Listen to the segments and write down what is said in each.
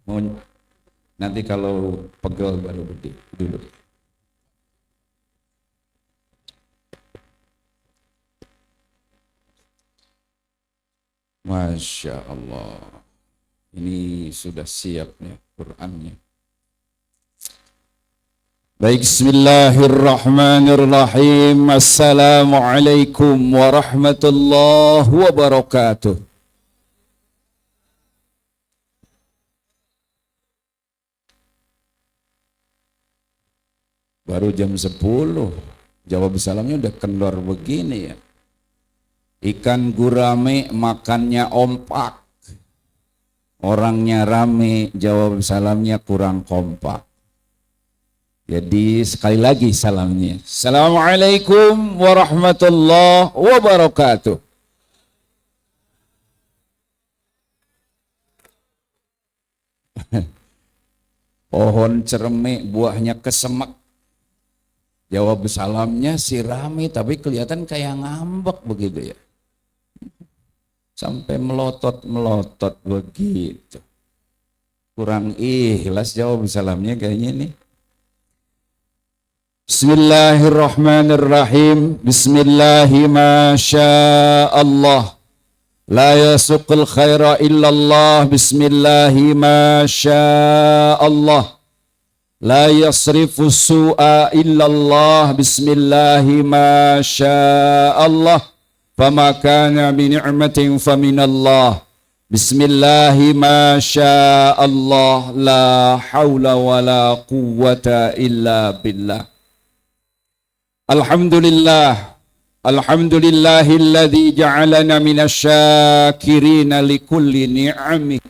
Mau nanti kalau pegel baru berdiri dulu. Masya Allah. Ini sudah siap nih Qur'annya. Baik, bismillahirrahmanirrahim. Assalamualaikum warahmatullahi wabarakatuh. Baru jam 10. Jawab salamnya udah kendor begini ya. Ikan gurame makannya ompak. Orangnya rame, jawab salamnya kurang kompak. Jadi sekali lagi salamnya. Assalamualaikum warahmatullahi wabarakatuh. Pohon cermek buahnya kesemek. Jawab salamnya si rame tapi kelihatan kayak ngambek begitu ya. Sampai melotot-melotot begitu. Kurang ikhlas jawab salamnya kayaknya nih. Bismillahirrahmanirrahim. Bismillahi masyaallah. La yasuqul khaira illallah. Bismillahi masyaallah. La yasrifu su'a illallah. Bismillahi masyaallah. Fama kana bi ni'matin faminallah. Bismillahi masyaallah. La hawla wa la quwwata illa billah. Alhamdulillah. Alhamdulillahilladzi ja'alana minasyakirina likulli ni'amih.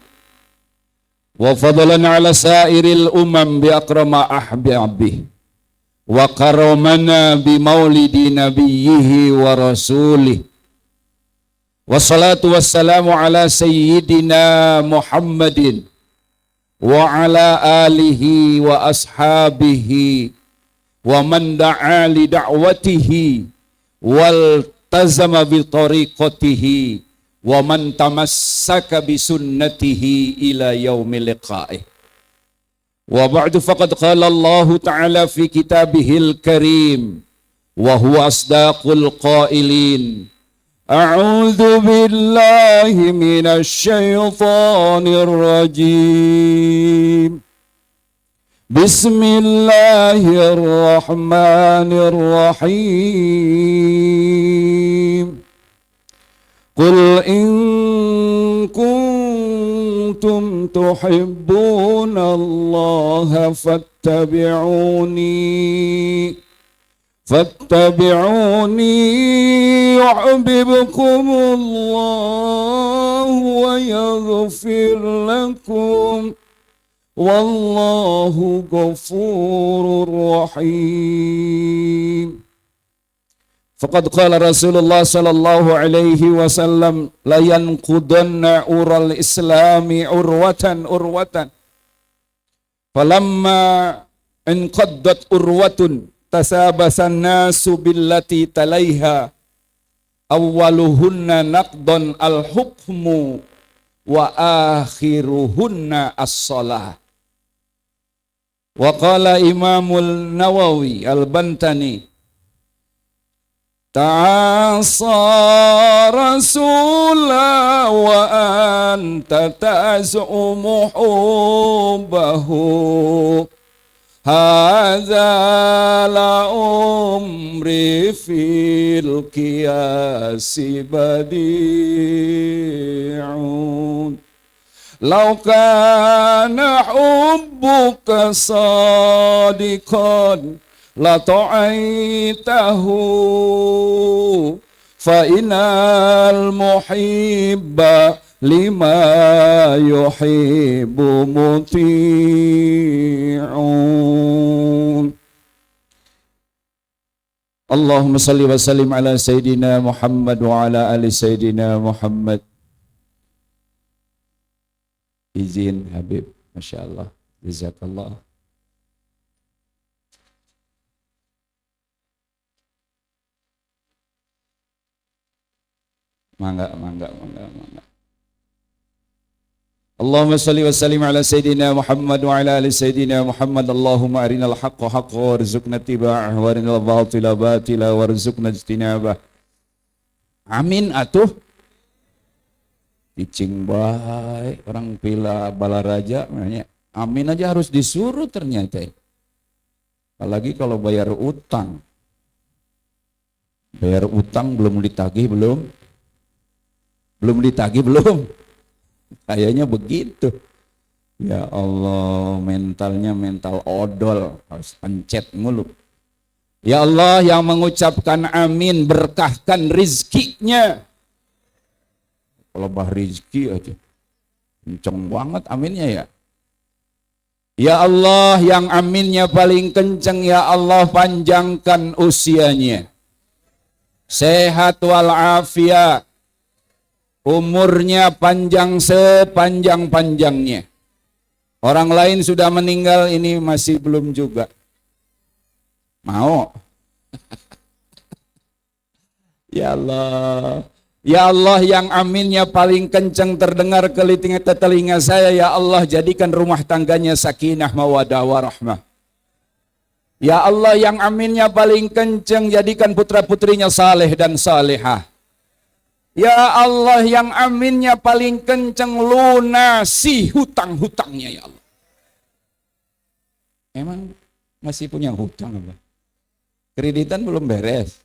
Wa fadlan ala sairil umam bi akrama ahbabih. Wa karamana bi maulidi nabiyhi wa rasulih. Wassalatu wassalamu ala sayyidina Muhammadin wa ala alihi wa ashabihi wa man da'a li da'watihi wal tazama bi tariqatihi wa man tamassaka bi sunnatihi ila yaumil liqa'ih. Wa ba'du faqad qala Allah ta'ala fi kitabihil karim wa huwa asdaqul qailin. A'udzu billahi minasy syaithanir rajim. Bismillahirrahmanirrahim. Qul in kuntum tuhibbunallaha fattabi'uni yuhibbukumullahu wa yaghfir lakum. Wallahu ghafurur rahim. Faqad qala Rasulullah sallallahu alaihi wasallam la yanqudanna ural islami urwatan falamma inqaddat urwatun tasabasan nasu billati talaiha awwaluhunna naqdan al-hukmu wa akhiruhunna as-salah. Wa qala Imamul Nawawi al-Bantani ta'asa rasula wa anta ta'zumu hubbahu hadza la umri fil qiyasi badi'un. Law kana hubbuka sadiqan la ta'aitahu fa innal muhibba lima yuhibbu muti'un. Allahumma salli wa sallim ala Sayyidina Muhammad wa ala ali Sayyidina Muhammad. Izin Habib, Masya Allah, Jazakallah. Mangga. Allahumma salli wa sallim ala Sayyidina Muhammad wa ala ali Sayyidina Muhammad. Allahumma arinal haqqa haqqa warzuqna tiba'ah wa arinal batila batila warzuqna ijtinabah. Amin atuh. Cicing baik orang pila balaraja namanya. Amin aja harus disuruh ternyata. Apalagi kalau bayar utang. Bayar utang belum ditagih belum? Belum ditagih belum? Kayaknya begitu. Ya Allah, mentalnya mental odol, harus pencet mulu. Ya Allah yang mengucapkan amin, berkahkan rizkinya. Kalau bah rizki aja, kenceng banget aminnya ya. Ya Allah yang aminnya paling kenceng, ya Allah panjangkan usianya. Sehat walafiat. Umurnya panjang sepanjang-panjangnya. Orang lain sudah meninggal, ini masih belum juga. Mau? Ya Allah. Ya Allah yang aminnya paling kencang terdengar ke telinga saya. Ya Allah jadikan rumah tangganya sakinah mawadah warahmah. Ya Allah yang aminnya paling kencang jadikan putra-putrinya saleh dan salehah. Ya Allah yang aminnya paling kencang lunasi hutang-hutangnya ya Allah. Emang masih punya hutang apa? Kreditan belum beres.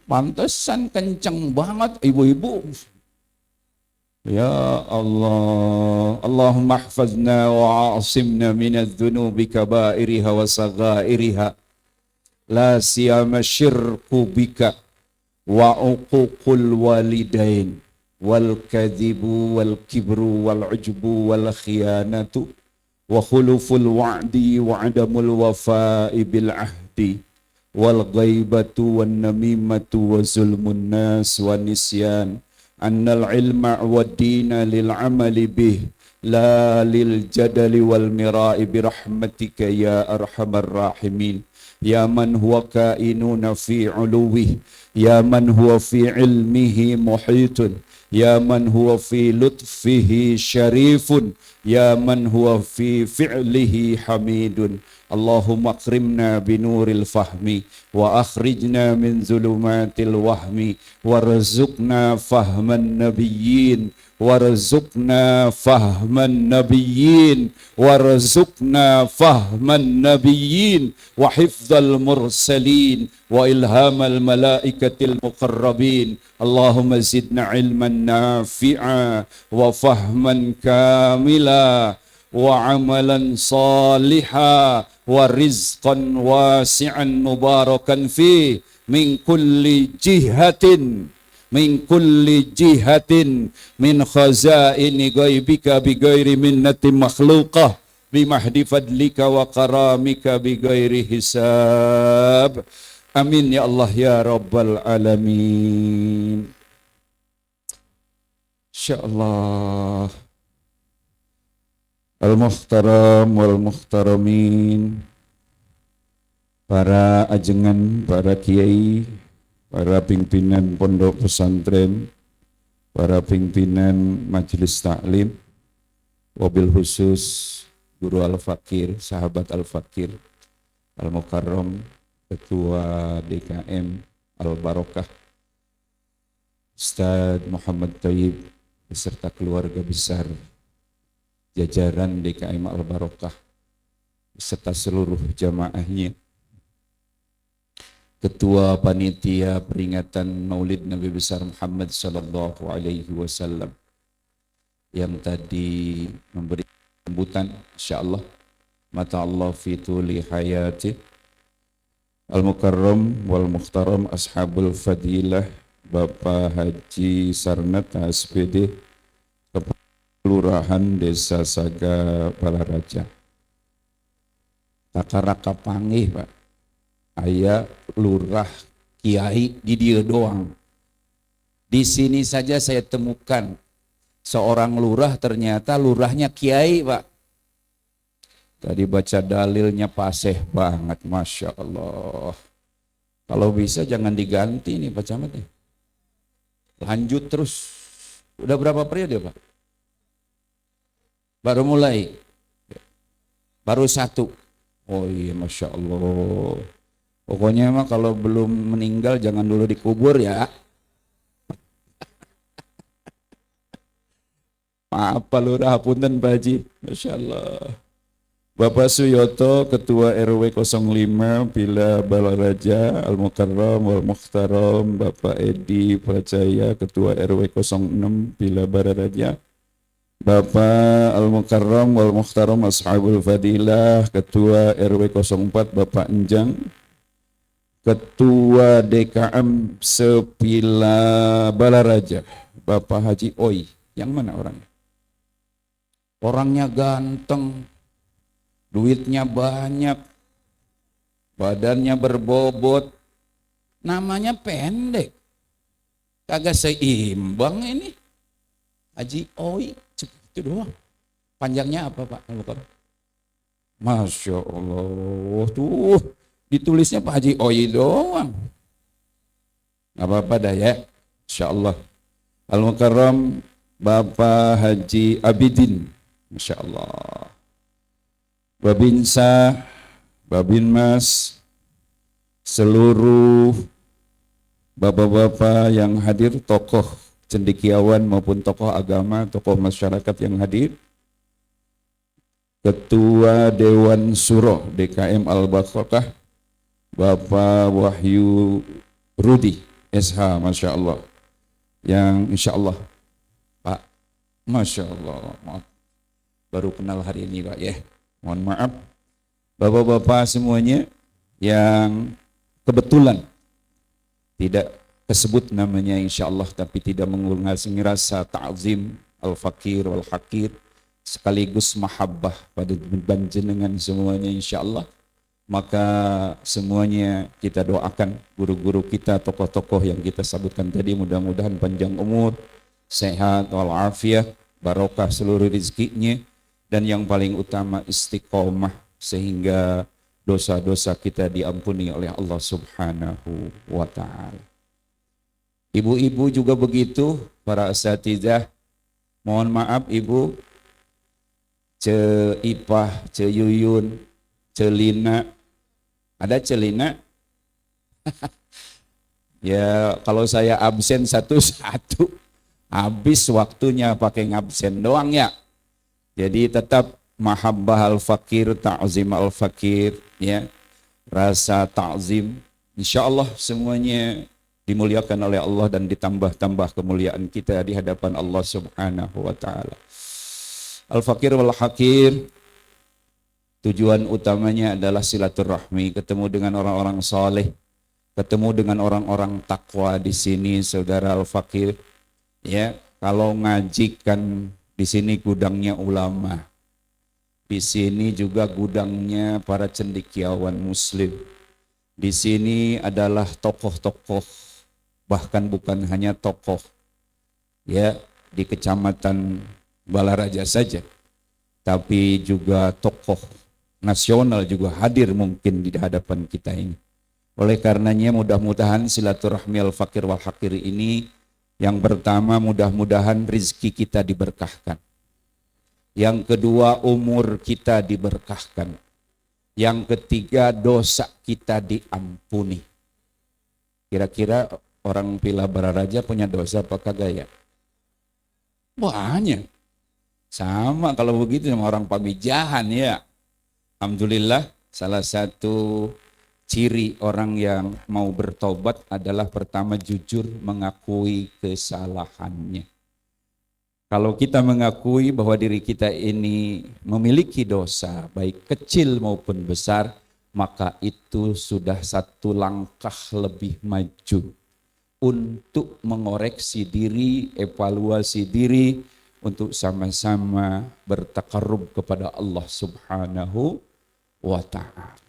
Pantesan kencang banget ibu-ibu. Ya Allah, Allahumma ahfazna wa asimna minadz dzunubi kabairiha wa saghairiha. La siyama syirku bika. Wa uququl walidain wal kadhibu wal kibru wal ujbu wal khiyanatu wa khuluful wa'di wa adamul wafa'i bil ahdi wal ghaibatu wan namimatu wa zulmun nas wa nisyan annal ilma wa dina lil amali bih la lil jadali wal mira'i bi rahmatika ya arhamar rahimin. Ya man huwa kainuna fi uluwih, ya man huwa fi ilmihi muhitun, ya man huwa fi lutfihi syarifun, ya man huwa fi fi'lihi hamidun. Allahumma akrimna binuril fahmi wa akhrijna min zulumatil wahmi warzuqna fahman nabiyyin warzuqna fahman nabiyyin warzuqna fahman nabiyyin wa hifdzal mursalin wa ilhamal malaikatil muqarrabin. Allahumma zidna ilman nafi'a wa fahman kamila wa amalan saliha wa rizqan wasi'an mubarakan fi min kulli jihatin min kulli jihatin min khazaini ghaibika bi ghairi minnati makhluqah bi mahdi fadlika wa karamika bi ghairi hisab. Amin ya Allah ya rabbal alamin. Insyaallah. Al-Muhtaram wal-Muhtaramin, para ajengan, para kiai, para pimpinan pondok pesantren, para pimpinan majelis taklim, wabil khusus guru Al-Fakir, sahabat Al-Fakir, Al-Mukarram, Ketua DKM Al-Barokah, Ustadz Muhammad Thayyib, beserta keluarga besar jajaran DKM Al-Barokah beserta seluruh jamaahnya, Ketua Panitia Peringatan Maulid Nabi Besar Muhammad Sallallahu Alaihi Wasallam yang tadi memberi sambutan, insyaallah mata Allah fi tuli hayati. Al-Mukarram wal-Muhtaram Ashabul Fadilah, Bapak Haji Sarnat SPD, Kelurahan Desa Saga Balaraja. Takaraka panggih Pak, aya lurah kiai di dia doang. Di sini saja saya temukan seorang lurah, ternyata lurahnya kiai Pak. Tadi baca dalilnya paseh banget, Masya Allah. Kalau bisa jangan diganti nih Pak Camat nih. Lanjut terus. Udah berapa periode Pak? Baru mulai. Baru satu. Oh iya, Masya Allah. Pokoknya mah kalau belum meninggal jangan dulu dikubur ya. Maaf Pak Lurah, punten Pak Haji. Masya Allah. Bapak Suyoto, Ketua RW 05, Pila Balaraja, Al-Mukarram, Wal-Mukhtaram, Bapak Edi Pracaya, Ketua RW 06, Pila Balaraja, Bapak Al-Mukarram, Wal-Mukhtaram, Ashabul Fadilah, Ketua RW 04, Bapak Enjang, Ketua DKM Sepila Balaraja, Bapak Haji Oi. Yang mana orangnya? Orangnya ganteng, duitnya banyak, badannya berbobot, namanya pendek, kagak seimbang ini. Haji Oi, itu doang. Panjangnya apa Pak? Masya Allah, tuh ditulisnya Pak Haji Oi doang. Gak apa-apa dah ya, Insya Allah. Al-Mukarram Bapak Haji Abidin, Masya Allah. Babinsa, Babinmas, seluruh bapak-bapak yang hadir, tokoh cendekiawan maupun tokoh agama, tokoh masyarakat yang hadir, Ketua Dewan Suro DKM Al-Baqarah, Bapak Wahyu Rudi SH, Masya Allah, yang Insya Allah, Pak, Masya Allah, baru kenal hari ini Pak ya. Mohon maaf, bapak-bapak semuanya yang kebetulan tidak kesebut namanya insya Allah, tapi tidak mengurangi rasa ta'zim al-fakir wal-hakir, sekaligus mahabbah pada panjenengan semuanya insya Allah. Maka semuanya kita doakan guru-guru kita, tokoh-tokoh yang kita sebutkan tadi, mudah-mudahan panjang umur, sehat walafiat, barokah seluruh rezekinya, dan yang paling utama istiqomah sehingga dosa-dosa kita diampuni oleh Allah Subhanahu wa ta'ala. Ibu-ibu juga begitu, para asatidzah. Mohon maaf Ibu, Ce Ipah, Ce Yuyun, Ce Lina. Ada Ce Lina? Ya kalau saya absen satu-satu, habis waktunya pakai ngabsen doang ya. Jadi tetap mahabbah al-fakir, ta'zim al-fakir, ya, rasa ta'zim. Insya Allah semuanya dimuliakan oleh Allah dan ditambah-tambah kemuliaan kita di hadapan Allah Subhanahu wa ta'ala. Al-fakir wal-hakir, tujuan utamanya adalah silaturahmi, ketemu dengan orang-orang saleh, ketemu dengan orang-orang takwa di sini, saudara al-fakir. Ya, kalau ngajikan di sini gudangnya ulama, di sini juga gudangnya para cendekiawan muslim. Di sini adalah tokoh-tokoh, bahkan bukan hanya tokoh ya di Kecamatan Balaraja saja, tapi juga tokoh nasional juga hadir mungkin di hadapan kita ini. Oleh karenanya mudah-mudahan silaturahmi al-fakir wal hakir ini, yang pertama mudah-mudahan rezeki kita diberkahkan. Yang kedua umur kita diberkahkan. Yang ketiga dosa kita diampuni. Kira-kira orang Pila Balaraja punya dosa apa kagak ya? Banyak. Sama kalau begitu sama orang Pamijahan ya. Alhamdulillah salah satu ciri orang yang mau bertobat adalah pertama jujur mengakui kesalahannya. Kalau kita mengakui bahwa diri kita ini memiliki dosa, baik kecil maupun besar, maka itu sudah satu langkah lebih maju untuk mengoreksi diri, evaluasi diri, untuk sama-sama bertakarrub kepada Allah Subhanahu wa ta'ala.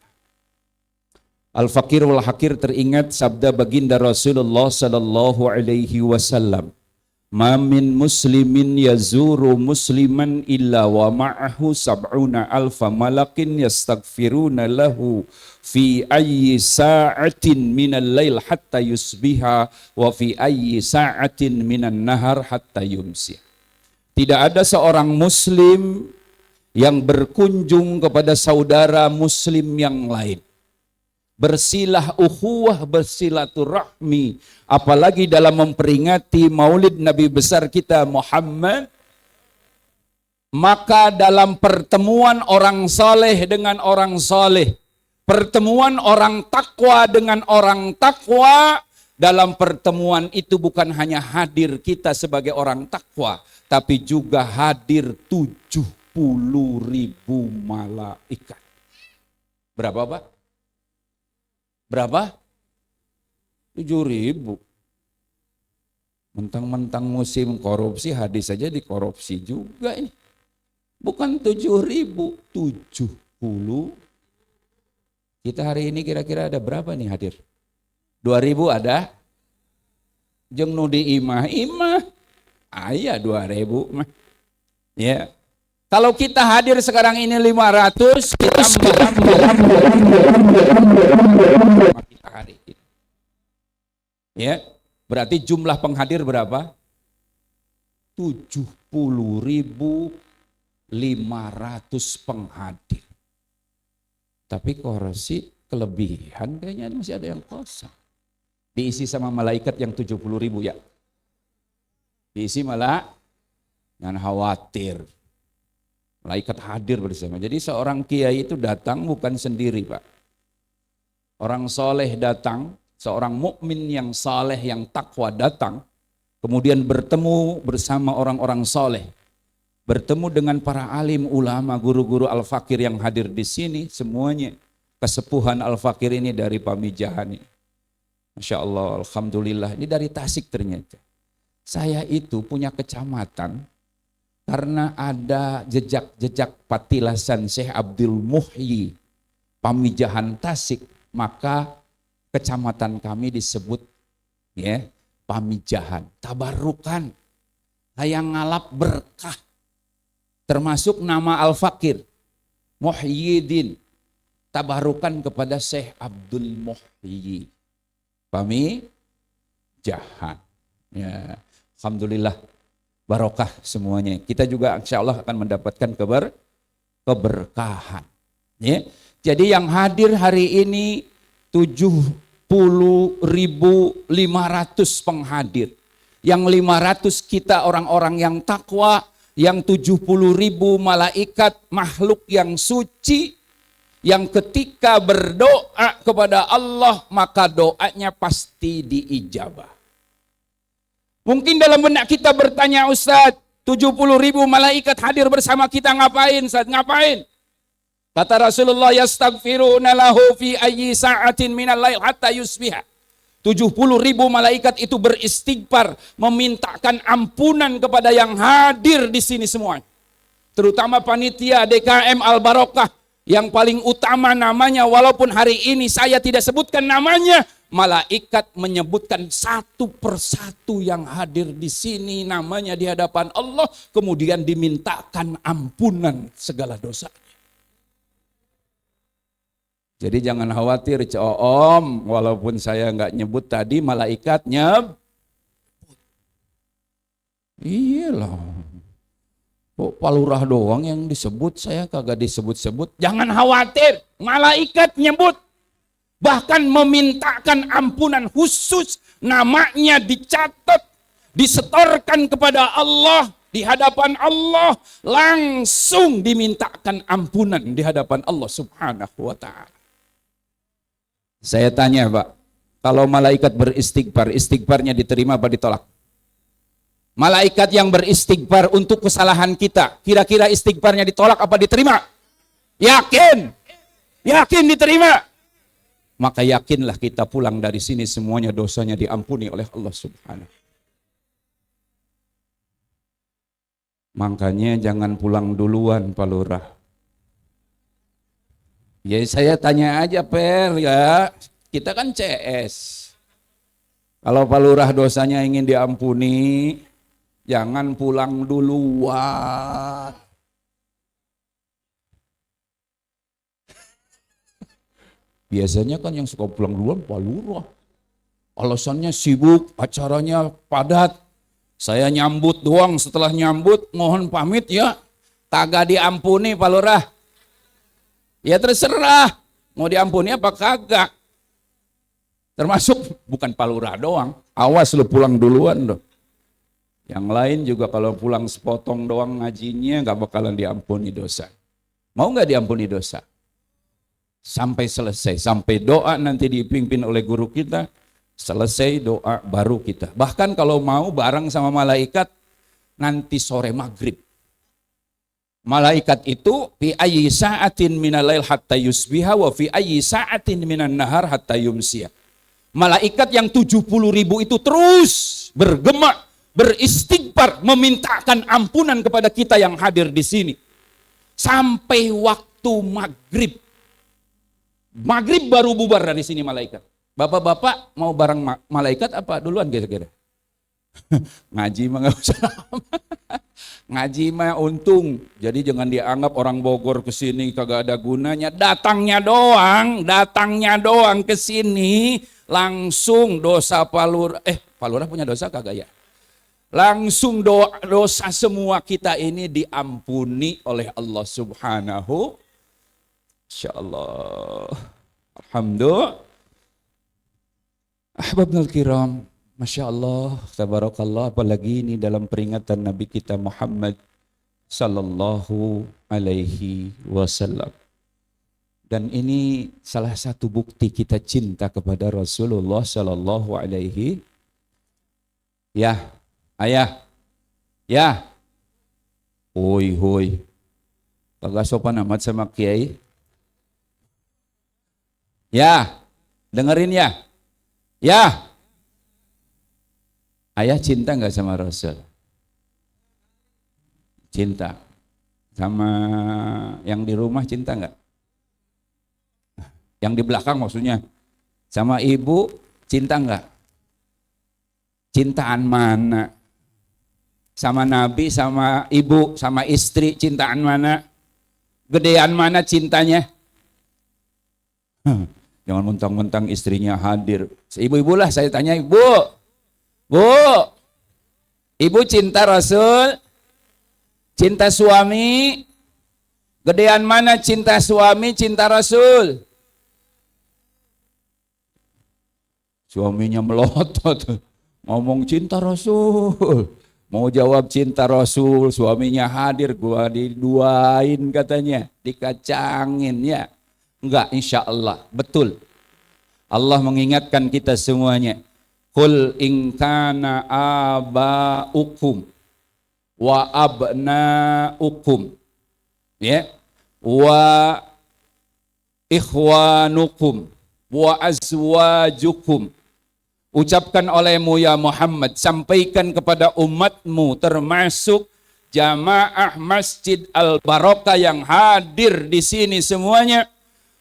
Al-fakir wal hakir teringat sabda baginda Rasulullah sallallahu alaihi wasallam, "Ma min muslimin yazuru musliman illa wa ma'ahu sab'una alfa malakin yastaghfiruna lahu fi ayyi sa'atin minal lail hatta yusbiha wa fi ayyi sa'atin minan nahar hatta yumsi." Tidak ada seorang muslim yang berkunjung kepada saudara muslim yang lain. Bersilah ukhuwah, bersilaturahmi, apalagi dalam memperingati maulid Nabi besar kita Muhammad. Maka dalam pertemuan orang saleh dengan orang saleh, pertemuan orang takwa dengan orang takwa, dalam pertemuan itu bukan hanya hadir kita sebagai orang takwa, tapi juga hadir 70.000 malaikat. Berapa, Pak? Berapa? 7.000. Mentang-mentang musim korupsi, hadis saja dikorupsi juga ini. Bukan 7.000, 70. Kita hari ini kira-kira ada berapa nih hadir? 2.000 ada? Jeung nu di imah aya 2.000 mah. Ya. Kalau kita hadir sekarang ini 500, kita hari ini. Ya. Berarti jumlah penghadir berapa? 70.500 penghadir. Tapi korupsi kelebihan kayaknya masih ada yang kosong. Diisi sama malaikat yang 70.000 ya. Diisi malah jangan khawatir. Malaikat hadir bersama. Jadi seorang kiai itu datang bukan sendiri, Pak. Orang soleh datang, seorang mukmin yang saleh, yang takwa datang, kemudian bertemu bersama orang-orang soleh. Bertemu dengan para alim, ulama, guru-guru Al-Fakir yang hadir di sini, semuanya kesepuhan Al-Fakir ini dari Pamijahan ini. Masya Allah, Alhamdulillah, ini dari Tasik ternyata. Saya itu punya kecamatan, karena ada jejak-jejak patilasan Syekh Abdul Muhyi, Pamijahan Tasik, maka kecamatan kami disebut ya Pamijahan, tabarukan, hayang ngalap berkah. Termasuk nama Al-Fakir, Muhyiddin, tabarukan kepada Syekh Abdul Muhyi, Pamijahan. Ya, alhamdulillah, barokah semuanya. Kita juga insya Allah akan mendapatkan keberkahan. Ya. Jadi yang hadir hari ini 70.500 penghadir. Yang 500 kita orang-orang yang takwa, yang 70.000 malaikat makhluk yang suci, yang ketika berdoa kepada Allah maka doanya pasti diijabah. Mungkin dalam benak kita bertanya, Ustaz, 70.000 malaikat hadir bersama kita ngapain, Ustaz? Ngapain? Kata Rasulullah, yastaghfiruna lahu fi ayyi sa'atin minal lail hatta yusbiha. 70.000 malaikat itu beristighfar, memintakan ampunan kepada yang hadir di sini semua. Terutama panitia DKM Al-Barokah yang paling utama namanya, walaupun hari ini saya tidak sebutkan namanya, malaikat menyebutkan satu persatu yang hadir di sini namanya di hadapan Allah, kemudian dimintakan ampunan segala dosa. Jadi jangan khawatir, Om, walaupun saya nggak nyebut tadi, malaikat nyebut. Iyalah, kok palurah doang yang disebut, saya kagak disebut-sebut. Jangan khawatir, malaikat nyebut. Bahkan memintakan ampunan khusus, namanya dicatat, disetorkan kepada Allah, di hadapan Allah, langsung dimintakan ampunan di hadapan Allah Subhanahu wa ta'ala. Saya tanya, Pak, kalau malaikat beristighfar, istighfarnya diterima apa ditolak? Malaikat yang beristighfar untuk kesalahan kita, kira-kira istighfarnya ditolak apa diterima? Yakin? Yakin diterima? Maka yakinlah kita pulang dari sini semuanya dosanya diampuni oleh Allah Subhanahu. Makanya jangan pulang duluan, Pak Lurah. Ya saya tanya aja, Per, ya. Kita kan CS. Kalau Pak Lurah dosanya ingin diampuni, jangan pulang duluan. Biasanya kan yang suka pulang duluan Pak Lurah. Alasannya sibuk, acaranya padat. Saya nyambut doang, setelah nyambut mohon pamit ya. Kagak diampuni Pak Lurah. Ya terserah, mau diampuni apa kagak. Termasuk bukan Pak Lurah doang. Awas lu pulang duluan loh. Yang lain juga kalau pulang sepotong doang ngajinya gak bakalan diampuni dosa. Mau gak diampuni dosa? Sampai selesai, sampai doa nanti dipimpin oleh guru kita, selesai doa baru kita. Bahkan kalau mau bareng sama malaikat, nanti sore maghrib. Malaikat itu fi ayyi sa'atin minal lail hatta yusbiha wa fi ayyi sa'atin minan nahar hatta yumsiya. Malaikat yang 70.000 itu terus bergema, beristighfar, memintakan ampunan kepada kita yang hadir di sini. Sampai waktu maghrib. Maghrib baru bubar dari sini malaikat. Bapak-bapak mau bareng malaikat apa duluan kira-kira? Ngaji mah nggak usah lama. Ngaji mah untung. Jadi jangan dianggap orang Bogor ke sini kagak ada gunanya. Datangnya doang ke sini langsung dosa Palura. Palura punya dosa kagak ya? Langsung dosa semua kita ini diampuni oleh Allah Subhanahu. Insyaallah. Alhamdulillah. Ahbabnal kiram. Masya Allah, tabarakallah, apalagi ini dalam peringatan Nabi kita Muhammad sallallahu alaihi wasallam. Dan ini salah satu bukti kita cinta kepada Rasulullah sallallahu alaihi. Ya, ayah, ya, hoi, kagak sopan amat sama kiai. Ya, dengerin ya, ya. Ayah cinta nggak sama Rasul? Cinta. Sama yang di rumah cinta nggak? Yang di belakang maksudnya. Sama ibu cinta nggak? Cintaan mana? Sama Nabi, sama ibu, sama istri cintaan mana? Gedean mana cintanya? Jangan mentang-mentang istrinya hadir. Ibu-ibu lah saya tanya, ibu, ibu cinta Rasul, cinta suami, gedean mana cinta suami, cinta Rasul? Suaminya melotot, ngomong cinta Rasul, mau jawab cinta Rasul, suaminya hadir, gua diduain katanya, dikacangin ya. Enggak, insya Allah, betul. Allah mengingatkan kita semuanya. Qul in kana aba'ukum wa abna'ukum ya wa ikhwanukum wa azwajukum. Ucapkan olehmu ya Muhammad, sampaikan kepada umatmu termasuk jamaah Masjid Al-Barakah yang hadir di sini semuanya.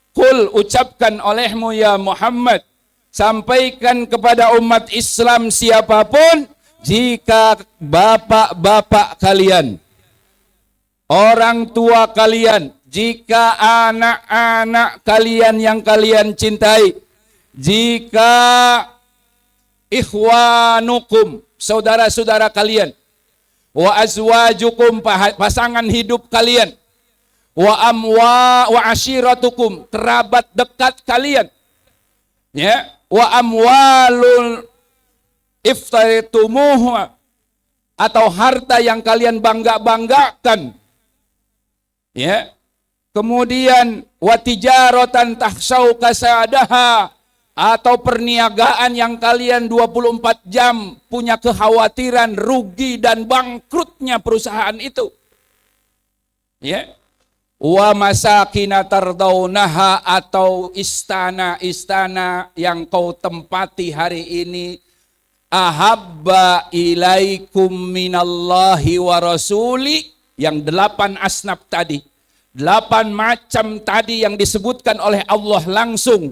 Qul, ucapkan olehmu ya Muhammad, sampaikan kepada umat Islam siapapun, jika bapak-bapak kalian, orang tua kalian, jika anak-anak kalian yang kalian cintai, jika ikhwanukum, saudara-saudara kalian, wa azwajukum, pasangan hidup kalian, wa ashiratukum, kerabat dekat kalian, ya, wa amwalul iftaritumuhu, atau harta yang kalian bangga-banggakan, ya, kemudian wa tijaratan tahsau kasadaha, atau perniagaan yang kalian 24 jam punya kekhawatiran rugi dan bangkrutnya perusahaan itu, ya, wa masakina tardaunaha, atau istana-istana yang kau tempati hari ini, ahabba ilaikum minallahi wa rasuli, yang 8 asnaf tadi, 8 macam tadi yang disebutkan oleh Allah langsung,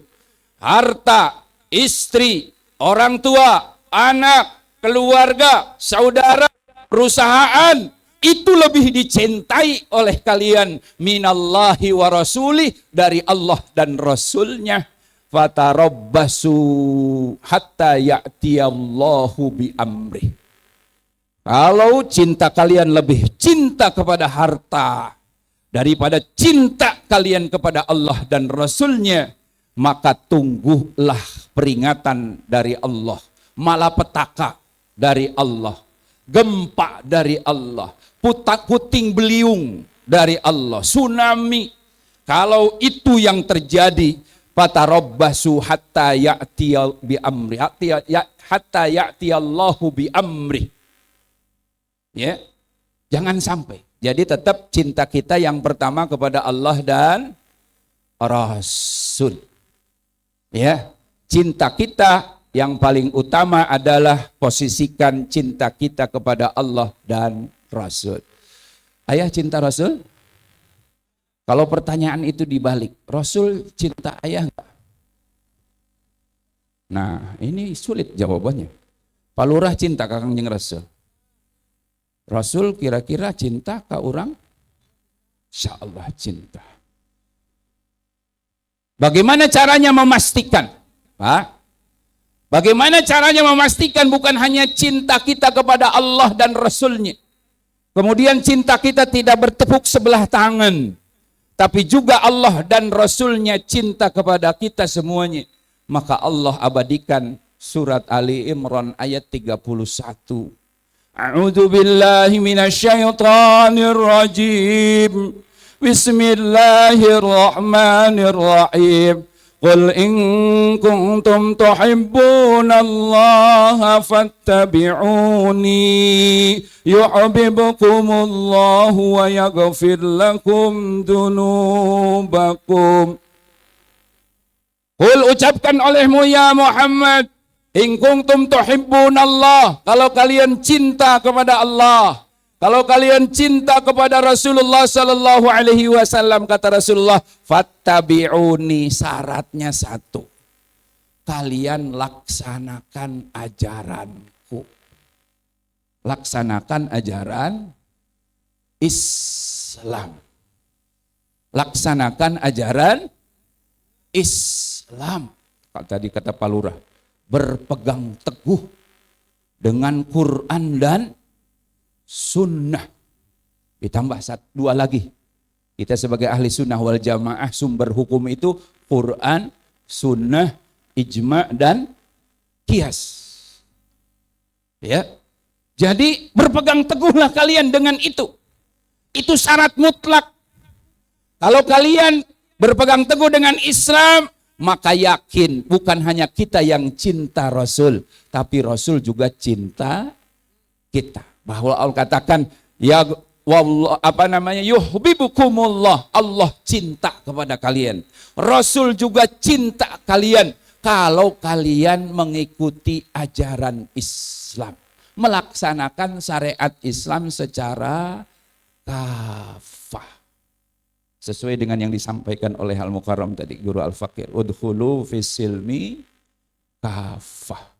harta, istri, orang tua, anak, keluarga, saudara, perusahaan, itu lebih dicintai oleh kalian minallahi wa rasuli, dari Allah dan Rasulnya. Fatarabbasu hatta ya'tiyallahu bi amri. Kalau cinta kalian lebih cinta kepada harta daripada cinta kalian kepada Allah dan Rasulnya, maka tunggulah peringatan dari Allah, malapetaka dari Allah, gempa dari Allah, puting beliung dari Allah, tsunami. Kalau itu yang terjadi, fatarabbasu hatta ya'tiyal bi amri, hatta ya'tiyallahu bi amri. Ya, jangan sampai. Jadi tetap cinta kita yang pertama kepada Allah dan Rasul. Ya, cinta kita yang paling utama adalah posisikan cinta kita kepada Allah dan Rasul. Ayah cinta Rasul? Kalau pertanyaan itu dibalik, Rasul cinta ayah enggak? Nah, ini sulit jawabannya. Pak Lurah cinta kakang jeung Rasul. Rasul kira-kira cinta ke orang? Insya Allah cinta. Bagaimana caranya memastikan? Pak, bagaimana caranya memastikan bukan hanya cinta kita kepada Allah dan Rasulnya, kemudian cinta kita tidak bertepuk sebelah tangan, tapi juga Allah dan Rasulnya cinta kepada kita semuanya. Maka Allah abadikan surat Ali Imran ayat 31. A'udzu billahi minasyaitonir rajim. Bismillahirrahmanirrahim. Qul in kuntum tuhibbunallaha fattabi'uni yuhibbukumullahu wa yaghfir lakum dzunubakum. Qul, ucapkan olehmu ya Muhammad, in kuntum tuhibbunallah, kalau kalian cinta kepada Allah, kalau kalian cinta kepada Rasulullah sallallahu alaihi wasallam, kata Rasulullah, fattabi'uni, syaratnya satu, kalian laksanakan ajaranku. Laksanakan ajaran Islam. Laksanakan ajaran Islam. Tadi kata Pak Lurah, berpegang teguh dengan Quran dan Sunnah. Ditambah dua lagi. Kita sebagai ahli sunnah wal jamaah, sumber hukum itu Quran, Sunnah, ijma, dan qiyas. Ya. Jadi berpegang teguhlah kalian dengan itu. Itu syarat mutlak. Kalau kalian berpegang teguh dengan Islam, maka yakin bukan hanya kita yang cinta Rasul, tapi Rasul juga cinta kita. Bahwa Allah katakan, ya wallah, yuhibbukumullah, Allah cinta kepada kalian. Rasul juga cinta kalian kalau kalian mengikuti ajaran Islam, melaksanakan syariat Islam secara kafah. Sesuai dengan yang disampaikan oleh Al-Mukarram tadi, Guru Al-Fakir. Udkhulu fis-silmi kafah.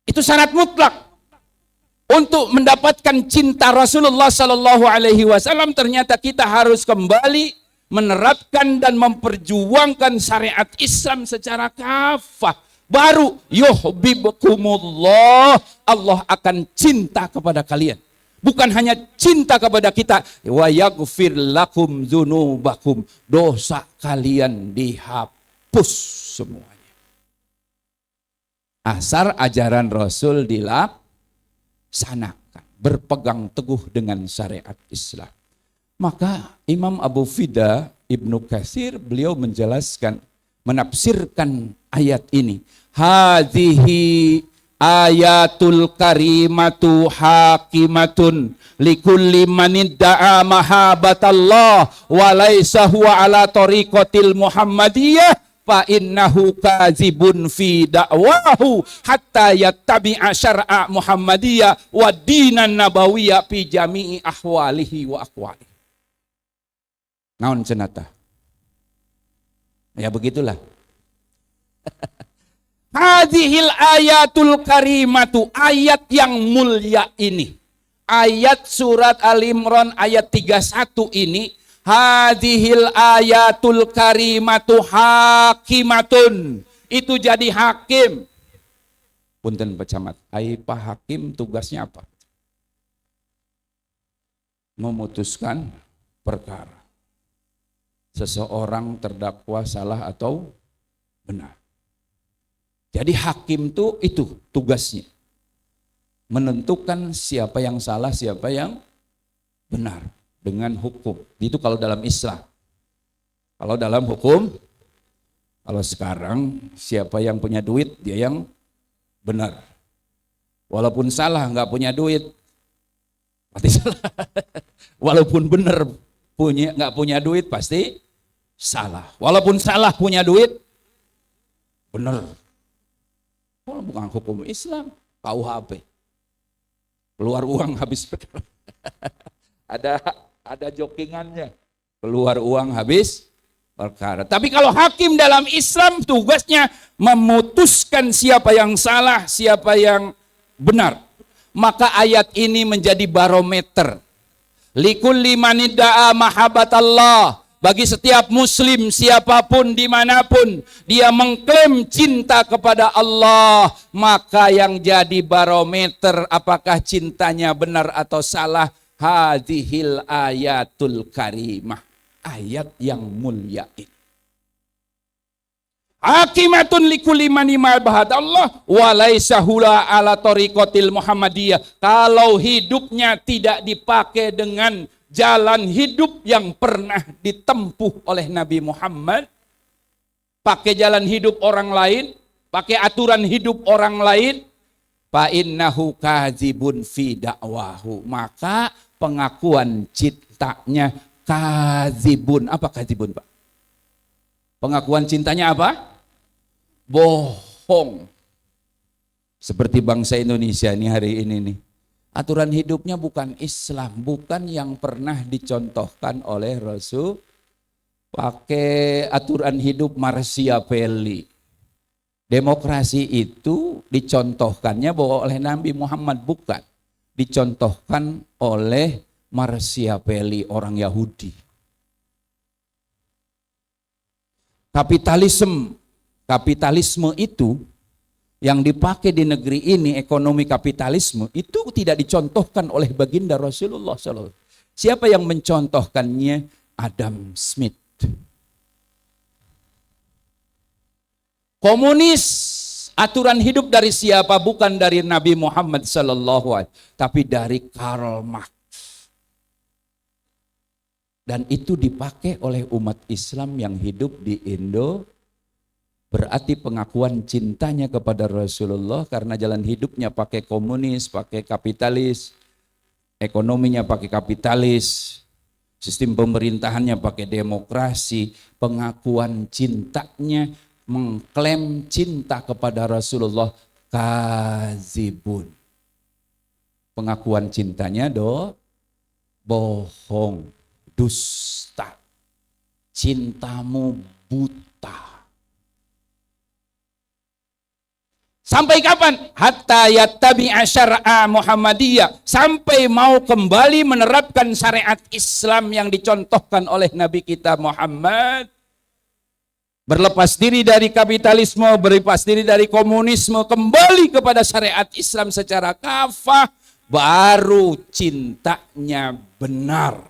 Itu syarat mutlak. Untuk mendapatkan cinta Rasulullah sallallahu alaihi wasallam, ternyata kita harus kembali menerapkan dan memperjuangkan syariat Islam secara kafah. Baru yuhibbukumullah, Allah akan cinta kepada kalian. Bukan hanya cinta kepada kita, wa yaghfir lakum dzunubakum, dosa kalian dihapus semuanya. Asal ajaran Rasul dilaksanakan, berpegang teguh dengan syariat Islam. Maka Imam Abu Fida Ibnu Katsir, beliau menjelaskan, menafsirkan ayat ini. Hadhihi ayatul karimatu hakimatun likulli manidda'a mahabatallah wa laisa huwa ala tariqatil muhammadiyah fa innahu kadzibun fi da'wahu hatta yattabi'a syar'a muhammadiyah wa dinan nabawiyah fi jami'i ahwalihi wa aqwalihi. Naon cenata? Ya begitulah. Hadhil ayatul karimatu, ayat yang mulia ini. Ayat surat Al-Imran ayat 31 ini. Hadhil ayatul karimatu hakimatun. Itu jadi hakim. Punten pecamat, ai Pak Hakim tugasnya apa? Memutuskan perkara. Seseorang terdakwa salah atau benar. Jadi hakim itu tugasnya. Menentukan siapa yang salah, siapa yang benar dengan hukum. Itu kalau dalam Islam. Kalau dalam hukum, kalau sekarang siapa yang punya duit dia yang benar. Walaupun salah nggak punya duit, pasti salah. Walaupun benar nggak punya duit pasti salah. Walaupun salah punya duit, benar. Kalau bukan hukum Islam, KUHP. Keluar uang habis perkara. ada jokingannya. Keluar uang habis perkara. Tapi kalau hakim dalam Islam tugasnya memutuskan siapa yang salah, siapa yang benar. Maka ayat ini menjadi barometer. Likulli manidda'a mahabbatallah. Bagi setiap muslim siapapun dimanapun dia mengklaim cinta kepada Allah, maka yang jadi barometer apakah cintanya benar atau salah, hadhil ayatul karimah, ayat yang mulia ini. Hakimatun likulli man imabahat Allah walaysa hula ala tariqatil Muhammadiyah. Kalau hidupnya tidak dipakai dengan jalan hidup yang pernah ditempuh oleh Nabi Muhammad, pakai jalan hidup orang lain, pakai aturan hidup orang lain, fa innahu kadzibun fi da'wahu, maka pengakuan cintanya kadzibun. Apa kadzibun, Pak? Pengakuan cintanya apa? Bohong. Seperti bangsa Indonesia ini hari ini nih. Aturan hidupnya bukan Islam, bukan yang pernah dicontohkan oleh Rasul. Pakai aturan hidup Machiavelli. Demokrasi itu dicontohkannya bahwa oleh Nabi Muhammad, bukan. Dicontohkan oleh Machiavelli, orang Yahudi. Kapitalisme itu yang dipakai di negeri ini, ekonomi kapitalisme, itu tidak dicontohkan oleh baginda Rasulullah SAW. Siapa yang mencontohkannya? Adam Smith. Komunis, aturan hidup dari siapa? Bukan dari Nabi Muhammad SAW, tapi dari Karl Marx. Dan itu dipakai oleh umat Islam yang hidup di Indo. Berarti pengakuan cintanya kepada Rasulullah karena jalan hidupnya pakai komunis, pakai kapitalis, ekonominya pakai kapitalis, sistem pemerintahannya pakai demokrasi, pengakuan cintanya, mengklaim cinta kepada Rasulullah, kadzibun. Pengakuan cintanya bohong, dusta, cintamu buta. Sampai kapan? Hatta yattabi'a syar'a Muhammadiyah. Sampai mau kembali menerapkan syariat Islam yang dicontohkan oleh Nabi kita Muhammad. Berlepas diri dari kapitalisme, berlepas diri dari komunisme, kembali kepada syariat Islam secara kafah, baru cintanya benar.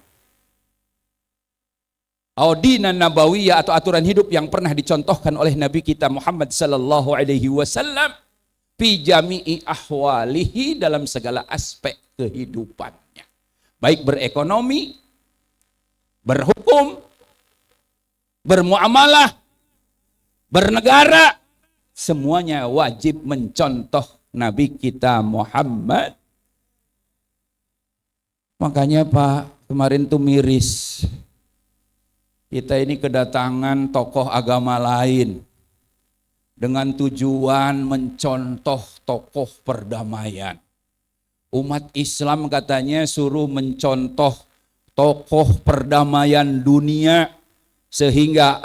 Audinan nabawiyah atau aturan hidup yang pernah dicontohkan oleh Nabi kita Muhammad sallallahu alaihi wasallam fi jami'i ahwalihi, dalam segala aspek kehidupannya. Baik berekonomi, berhukum, bermuamalah, bernegara, semuanya wajib mencontoh Nabi kita Muhammad. Makanya Pak, kemarin tuh miris. Kita ini kedatangan tokoh agama lain dengan tujuan mencontoh tokoh perdamaian. Umat Islam katanya suruh mencontoh tokoh perdamaian dunia sehingga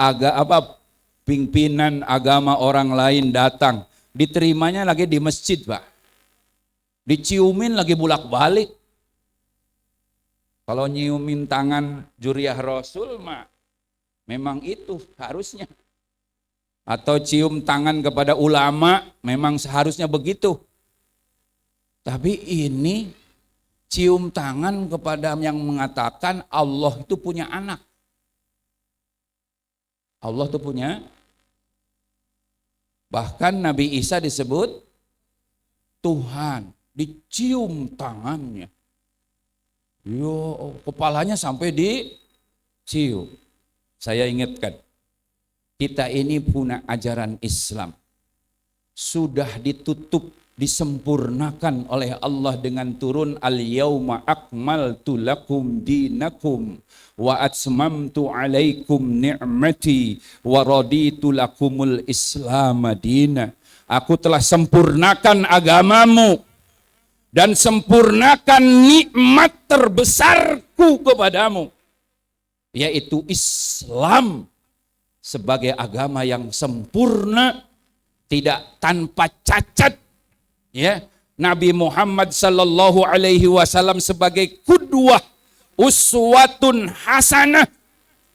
pimpinan agama orang lain datang. Diterimanya lagi di masjid, Pak. Diciumin lagi bolak-balik. Kalau nyiumin tangan Juriyah Rasul mah memang itu harusnya. Atau cium tangan kepada ulama memang seharusnya begitu. Tapi ini cium tangan kepada yang mengatakan Allah itu punya anak. Allah itu punya, bahkan Nabi Isa disebut Tuhan, dicium tangannya. Yo, kepalanya sampai dicium. Saya ingatkan, kita ini punya ajaran Islam. Sudah ditutup, disempurnakan oleh Allah dengan turun al-yauma akmaltu lakum dinakum wa atmamtu alaikum ni'mati wa raditu lakumul islam madina. Aku telah sempurnakan agamamu dan sempurnakan nikmat terbesarku kepadamu, yaitu Islam sebagai agama yang sempurna, tidak tanpa cacat. Ya, Nabi Muhammad sallallahu alaihi wasallam sebagai qudwah, uswatun hasanah.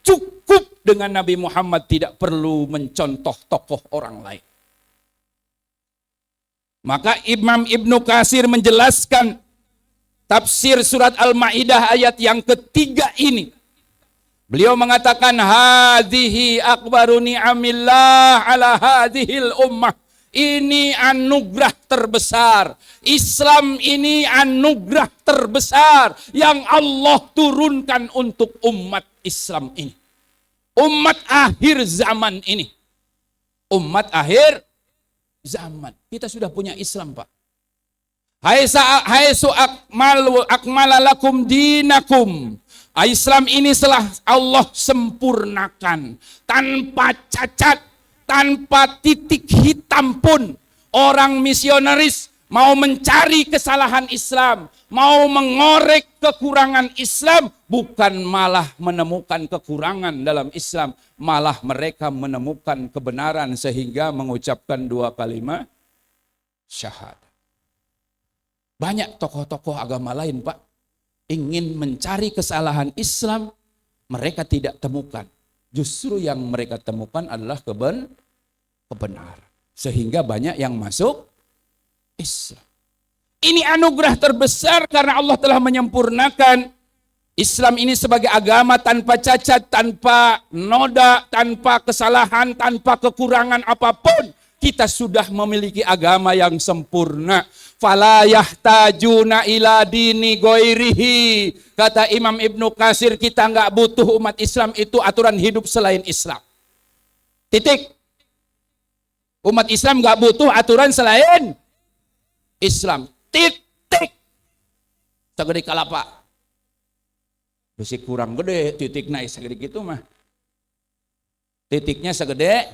Cukup dengan Nabi Muhammad, tidak perlu mencontoh tokoh orang lain. Maka Imam Ibnu Katsir menjelaskan tafsir surat Al-Maidah ayat yang ketiga ini. Beliau mengatakan hadhihi akbaru ni'amillah ala hadhil ummah. Ini anugerah terbesar. Islam ini anugerah terbesar yang Allah turunkan untuk umat Islam ini. Umat akhir zaman ini. Umat akhir zaman. Kita sudah punya Islam, Pak. Haisu akmalalakum dinakum. Islam ini telah Allah sempurnakan. Tanpa cacat. Tanpa titik hitam pun. Orang misionaris mau mencari kesalahan Islam, mau mengorek kekurangan Islam, bukan malah menemukan kekurangan dalam Islam, malah mereka menemukan kebenaran sehingga mengucapkan dua kalimat syahadat. Banyak tokoh-tokoh agama lain, Pak, ingin mencari kesalahan Islam, mereka tidak temukan. Justru yang mereka temukan adalah kebenaran. Sehingga banyak yang masuk Islam. Ini anugerah terbesar karena Allah telah menyempurnakan Islam ini sebagai agama tanpa cacat, tanpa noda, tanpa kesalahan, tanpa kekurangan apapun. Kita sudah memiliki agama yang sempurna. Fala yahtajuna ila dini ghairihi. Kata Imam Ibnu Katsir, kita nggak butuh umat Islam itu aturan hidup selain Islam. Titik. Umat Islam nggak butuh aturan selain Islam. Titik. Segede kalapa. Besi kurang gede, titik naik segede gitu mah. Titiknya segede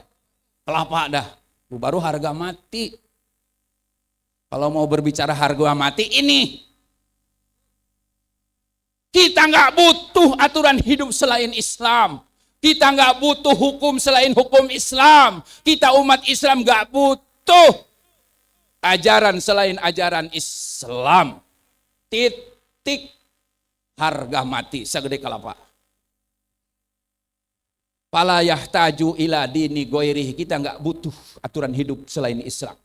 kelapa dah. Baru harga mati. Kalau mau berbicara harga mati ini. Kita nggak butuh aturan hidup selain Islam. Kita nggak butuh hukum selain hukum Islam. Kita umat Islam nggak butuh ajaran selain ajaran Islam. Titik. Harga mati segede kelapa. Fala yahtaju ila dini ghairihi. Kita nggak butuh aturan hidup selain Islam.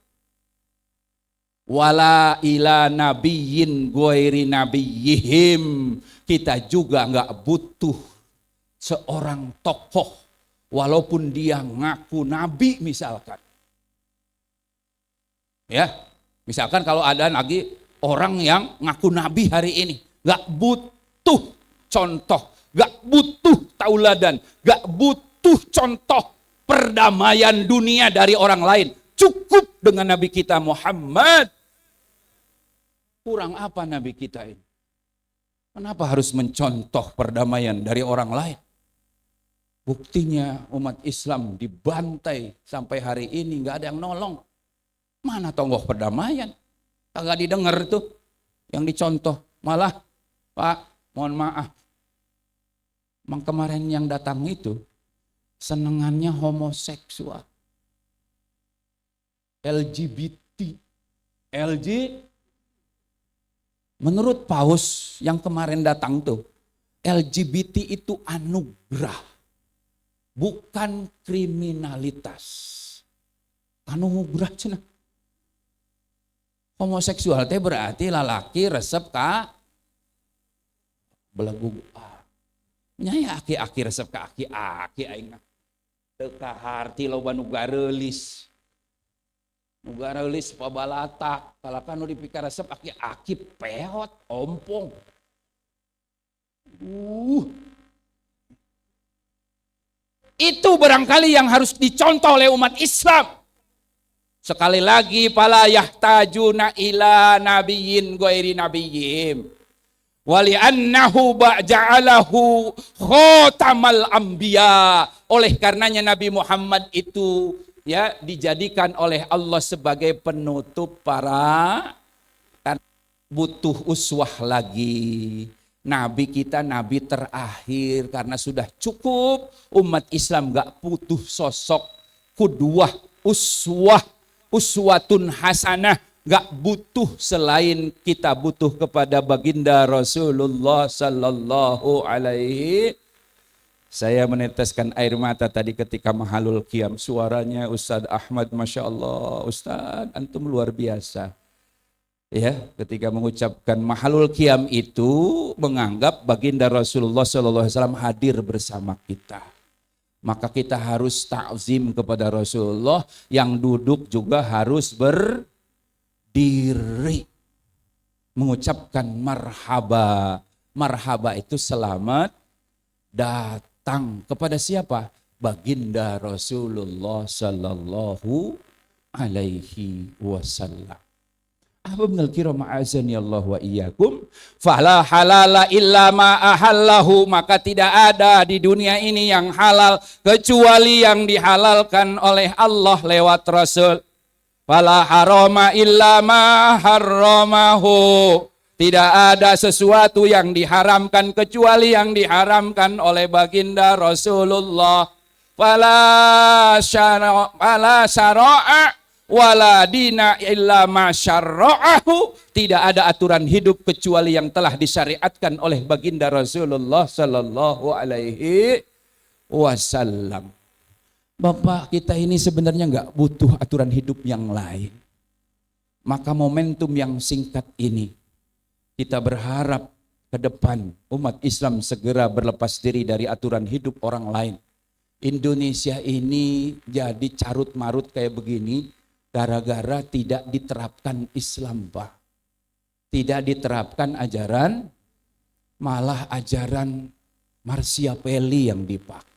Wala ila nabiyyin ghairi nabiyihim. Kita juga nggak butuh seorang tokoh walaupun dia ngaku nabi misalkan. Ya, misalkan kalau ada lagi orang yang ngaku nabi hari ini, nggak butuh contoh, nggak butuh tauladan, nggak butuh contoh perdamaian dunia dari orang lain. Cukup dengan Nabi kita Muhammad. Kurang apa Nabi kita ini? Kenapa harus mencontoh perdamaian dari orang lain? Buktinya umat Islam dibantai sampai hari ini nggak ada yang nolong. Mana tokoh perdamaian? Kagak didengar tuh yang dicontoh. Malah, Pak, mohon maaf. Emang kemarin yang datang itu senengannya homoseksual. LGBT. Menurut Paus yang kemarin datang tuh, LGBT itu anugerah, bukan kriminalitas. Anugerah cina. Homoseksual teh berarti lalaki resep ka belagu. Nya aki-aki resep ka aki-aki aing mah. Teu kaharti loba nu gareulis. Nu gareulis pabalatak, kalaka nu dipikir resep aki-aki peot, ompong. Itu barangkali yang harus dicontoh oleh umat Islam. Sekali lagi, fala yahtajuna ila nabiyyin ghairi nabiyyim. Wali annahu ja'alahu khotamal anbiya. Oleh karenanya Nabi Muhammad itu ya dijadikan oleh Allah sebagai penutup para, butuh uswah lagi. Nabi kita nabi terakhir karena sudah cukup umat Islam gak butuh sosok kudwah, uswatun hasanah. Gak butuh selain kita butuh kepada baginda Rasulullah sallallahu alaihi. Saya meneteskan air mata tadi ketika mahalul qiyam. Suaranya Ustadz Ahmad, Masya Allah. Ustadz, antum luar biasa. Ya, ketika mengucapkan mahalul qiyam itu menganggap baginda Rasulullah sallallahu alaihi wasallam hadir bersama kita. Maka kita harus ta'zim kepada Rasulullah, yang duduk juga harus diri mengucapkan marhaba. Marhaba itu selamat datang kepada siapa? Baginda Rasulullah sallallahu alaihi wasallam. Ahbabnal kiram a'azani Allah wa iyyakum. Fala halala illa ma ahallahu. Maka tidak ada di dunia ini yang halal kecuali yang dihalalkan oleh Allah lewat Rasul. Fala harama illa ma harramahu. Tidak ada sesuatu yang diharamkan kecuali yang diharamkan oleh baginda Rasulullah. Fala syara'a wala dina illa ma syara'ahu. Tidak ada aturan hidup kecuali yang telah disyariatkan oleh baginda Rasulullah sallallahu alaihi wasallam. Bapak, kita ini sebenarnya nggak butuh aturan hidup yang lain. Maka momentum yang singkat ini, kita berharap ke depan umat Islam segera berlepas diri dari aturan hidup orang lain. Indonesia ini jadi carut marut kayak begini gara-gara tidak diterapkan Islam, Pak. Tidak diterapkan ajaran, malah ajaran Machiavelli yang dipakai.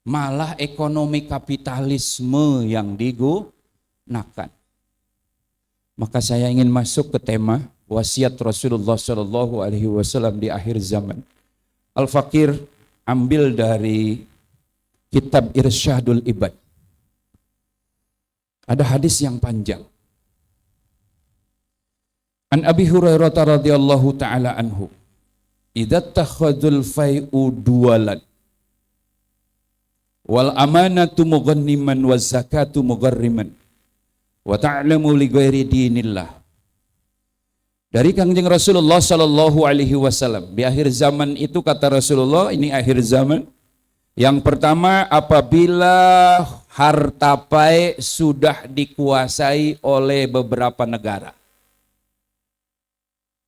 Malah ekonomi kapitalisme yang digunakan. Maka saya ingin masuk ke tema wasiat Rasulullah Shallallahu Alaihi Wasallam di akhir zaman. Al-Fakir ambil dari kitab Irsyadul Ibad. Ada hadis yang panjang. An Abi Hurairah radhiyallahu taala anhu, idza takhadzul fai'u duwalan wal amanatu mughanniman waz zakatu mugharriman wa ta'lamu li ghairi dinillah. Dari Kangjeng Rasulullah sallallahu alaihi wasallam, di akhir zaman itu kata Rasulullah, ini akhir zaman. Yang pertama, apabila harta pae sudah dikuasai oleh beberapa negara.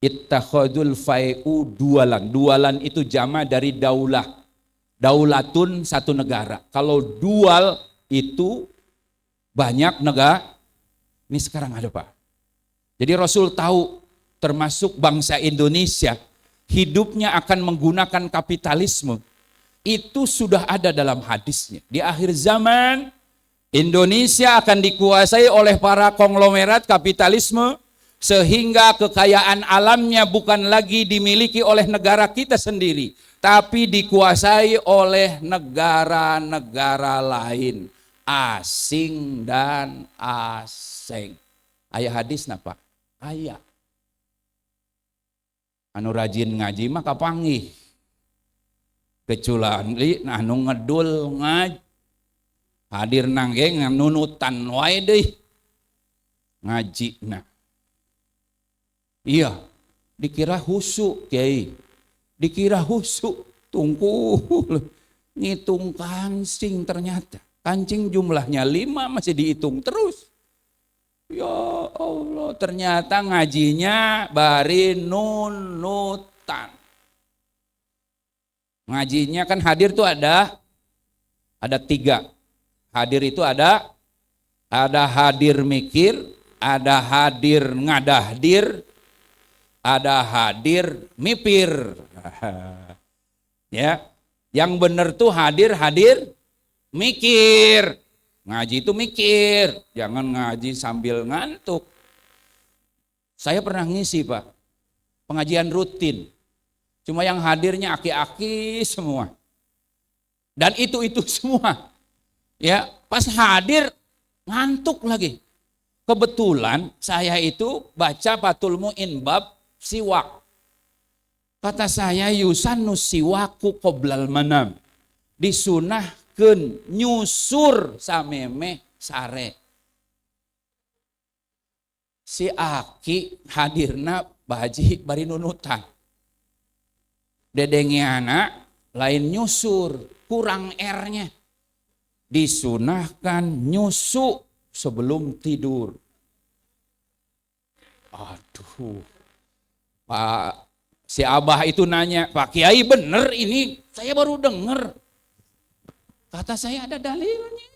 Ittakhadul fai'u dualan. Dualan itu jama dari daulah. Daulatun satu negara. Kalau dual itu banyak negara. Ini sekarang ada, Pak. Jadi Rasul tahu termasuk bangsa Indonesia hidupnya akan menggunakan kapitalisme. Itu sudah ada dalam hadisnya. Di akhir zaman Indonesia akan dikuasai oleh para konglomerat kapitalisme sehingga kekayaan alamnya bukan lagi dimiliki oleh negara kita sendiri, tapi dikuasai oleh negara-negara lain, asing dan asing. Aya hadis napa? Aya. Anu rajin ngaji mah kapanggih. Kecuali anu ngedul ngaj. Hadir nangge nunutan wae deui. Ngajina. Iya, dikira husu, Kiai. Dikira husu, tungkul. Ngitung kancing ternyata. Kancing jumlahnya 5 masih dihitung terus. Ya Allah, ternyata ngajinya bari nunutan. Ngajinya kan hadir tuh ada 3. Hadir itu ada hadir mikir, ada hadir ngadahdir, ada hadir mipir. Ya, yang benar tuh hadir mikir. Ngaji itu mikir, jangan ngaji sambil ngantuk. Saya pernah ngisi, Pak, pengajian rutin. Cuma yang hadirnya aki-aki semua. Dan itu semua. Ya, pas hadir ngantuk lagi. Kebetulan saya itu baca Fathul Mu'in bab siwak. Kata saya yusanus siwaku qoblal manam. Disunahkeun nyusur samemeh sare. Si aki hadirna baji bari nunutan. Dedengiana lain nyusur, kurang R-nya. Disunahkan nyusu sebelum tidur. Aduh, Pak, si Abah itu nanya, Pak Kiai bener ini? Saya baru dengar. Kata saya ada dalilnya.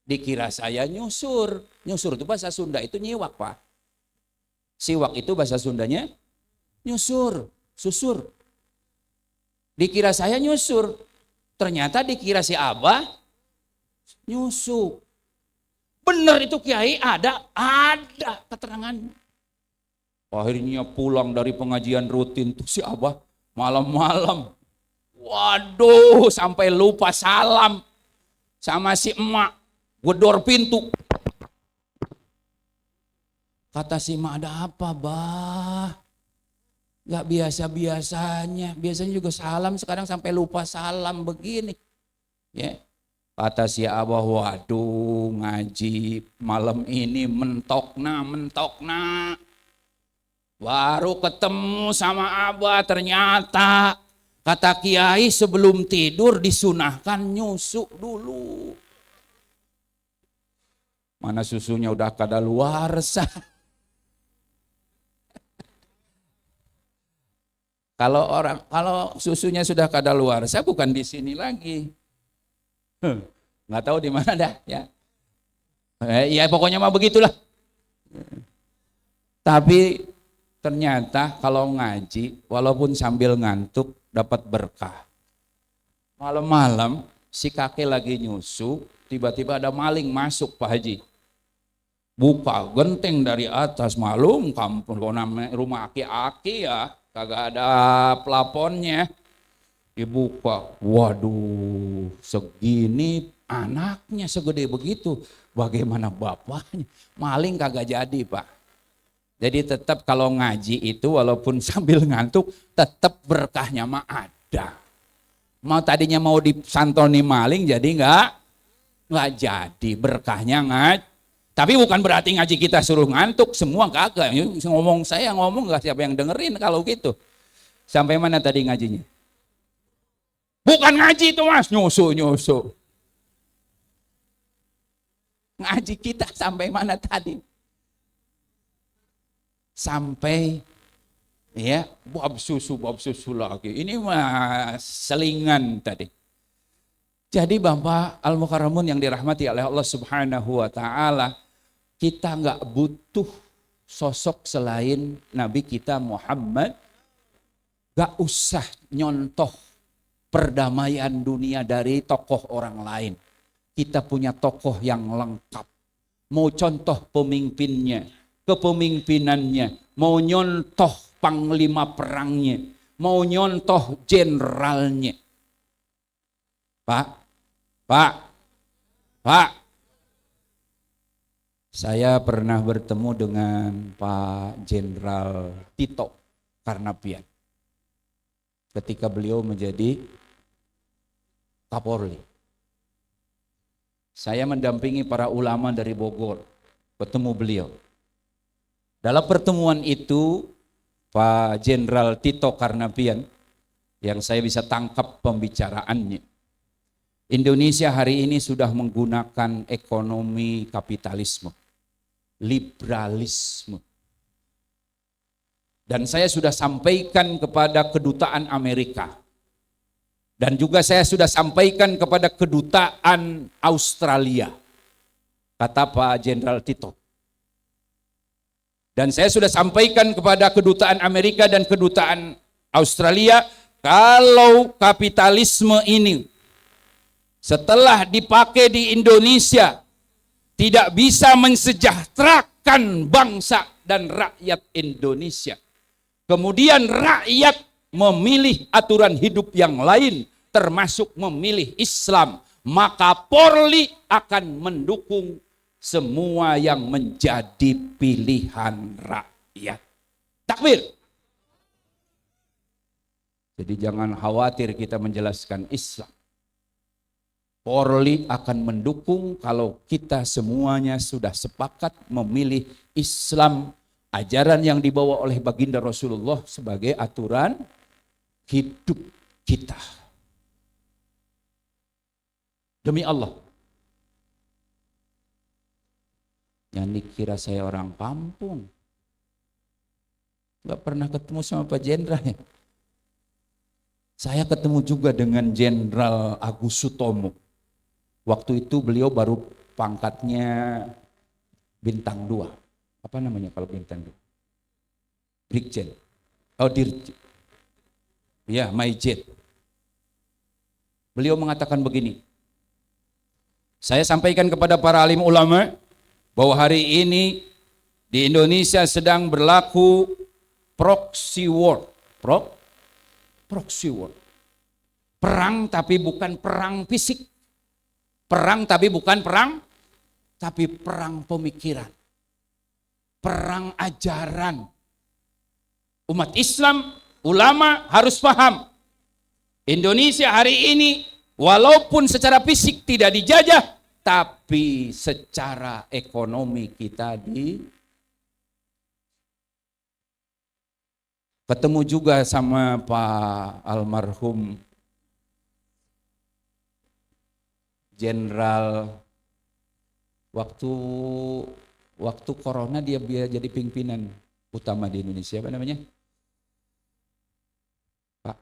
Dikira saya nyusur. Nyusur itu bahasa Sunda itu nyiwak, Pak. Siwak itu bahasa Sundanya nyusur, susur. Dikira saya nyusur. Ternyata dikira si Abah nyusu. Bener itu Kiai, ada keterangan. Akhirnya pulang dari pengajian rutin tuh si Abah malam-malam. Waduh, sampai lupa salam sama si emak. Gedor pintu. Kata si emak, ada apa, Bah? Gak biasa-biasanya. Biasanya juga salam, sekarang sampai lupa salam begini. Ya. Kata si Abah, waduh ngaji malam ini mentokna. Baru ketemu sama Abah, ternyata kata Kiai sebelum tidur disunahkan nyusu dulu. Mana susunya udah kadaluarsa. Kalau susunya sudah kadaluarsa bukan di sini lagi. Nggak tahu di mana dah ya. Ya pokoknya mah begitulah. Tapi ternyata kalau ngaji walaupun sambil ngantuk dapat berkah. Malam-malam si kakek lagi nyusu, tiba-tiba ada maling masuk, Pak Haji. Buka genteng dari atas, malum kampung rumah aki-aki ya, kagak ada plafonnya. Dibuka, waduh segini anaknya segede begitu, bagaimana bapaknya? Maling kagak jadi, Pak. Jadi tetap kalau ngaji itu walaupun sambil ngantuk tetap berkahnya mah ada. Mau tadinya mau disantoni maling jadi nggak jadi, berkahnya ngaji. Tapi bukan berarti ngaji kita suruh ngantuk semua, kagak. Saya ngomong nggak siapa yang dengerin kalau gitu. Sampai mana tadi ngajinya? Bukan ngaji itu Mas, nyusu. Ngaji kita sampai mana tadi? Sampai ya bab susu lagi. Ini mah selingan tadi. Jadi Bapak Al-Mukarramun yang dirahmati oleh Allah Subhanahu wa taala, kita nggak butuh sosok selain Nabi kita Muhammad. Gak usah nyontoh perdamaian dunia dari tokoh orang lain. Kita punya tokoh yang lengkap. Mau contoh pemimpinnya, kepemimpinannya, mau nyontoh panglima perangnya, mau nyontoh jenderalnya. Pak, saya pernah bertemu dengan Pak Jenderal Tito Karnavian ketika beliau menjadi Kapolri. Saya mendampingi para ulama dari Bogor, ketemu beliau. Dalam pertemuan itu, Pak Jenderal Tito Karnavian, yang saya bisa tangkap pembicaraannya, Indonesia hari ini sudah menggunakan ekonomi kapitalisme. liberalisme. Dan saya sudah sampaikan kepada kedutaan Amerika. Dan juga saya sudah sampaikan kepada kedutaan Australia. Kata Pak Jenderal Tito. Dan saya sudah sampaikan kepada kedutaan Amerika dan kedutaan Australia, kalau kapitalisme ini setelah dipakai di Indonesia tidak bisa mensejahterakan bangsa dan rakyat Indonesia. Kemudian rakyat memilih aturan hidup yang lain, termasuk memilih Islam, maka Polri akan mendukung semua yang menjadi pilihan rakyat. Takbir. Jadi jangan khawatir kita menjelaskan Islam. Polri akan mendukung kalau kita semuanya sudah sepakat memilih Islam, ajaran yang dibawa oleh baginda Rasulullah sebagai aturan hidup kita. Demi Allah. Yang dikira saya orang kampung. Gak pernah ketemu sama Pak Jenderal. Saya ketemu juga dengan Jenderal Agus Sutomo. Waktu itu beliau baru pangkatnya bintang 2. Apa namanya kalau bintang 2? Brigjen. Oh, Dirjen. Ya, Majen. Beliau mengatakan begini. Saya sampaikan kepada para alim ulama bahwa hari ini di Indonesia sedang berlaku proxy war. Proxy war. Perang tapi bukan perang fisik. Perang tapi bukan perang, tapi perang pemikiran. Perang ajaran. Umat Islam, ulama harus paham. Indonesia hari ini walaupun secara fisik tidak dijajah, tapi secara ekonomi kita ketemu juga sama Pak almarhum Jenderal waktu corona dia jadi pimpinan utama di Indonesia, apa namanya? Pak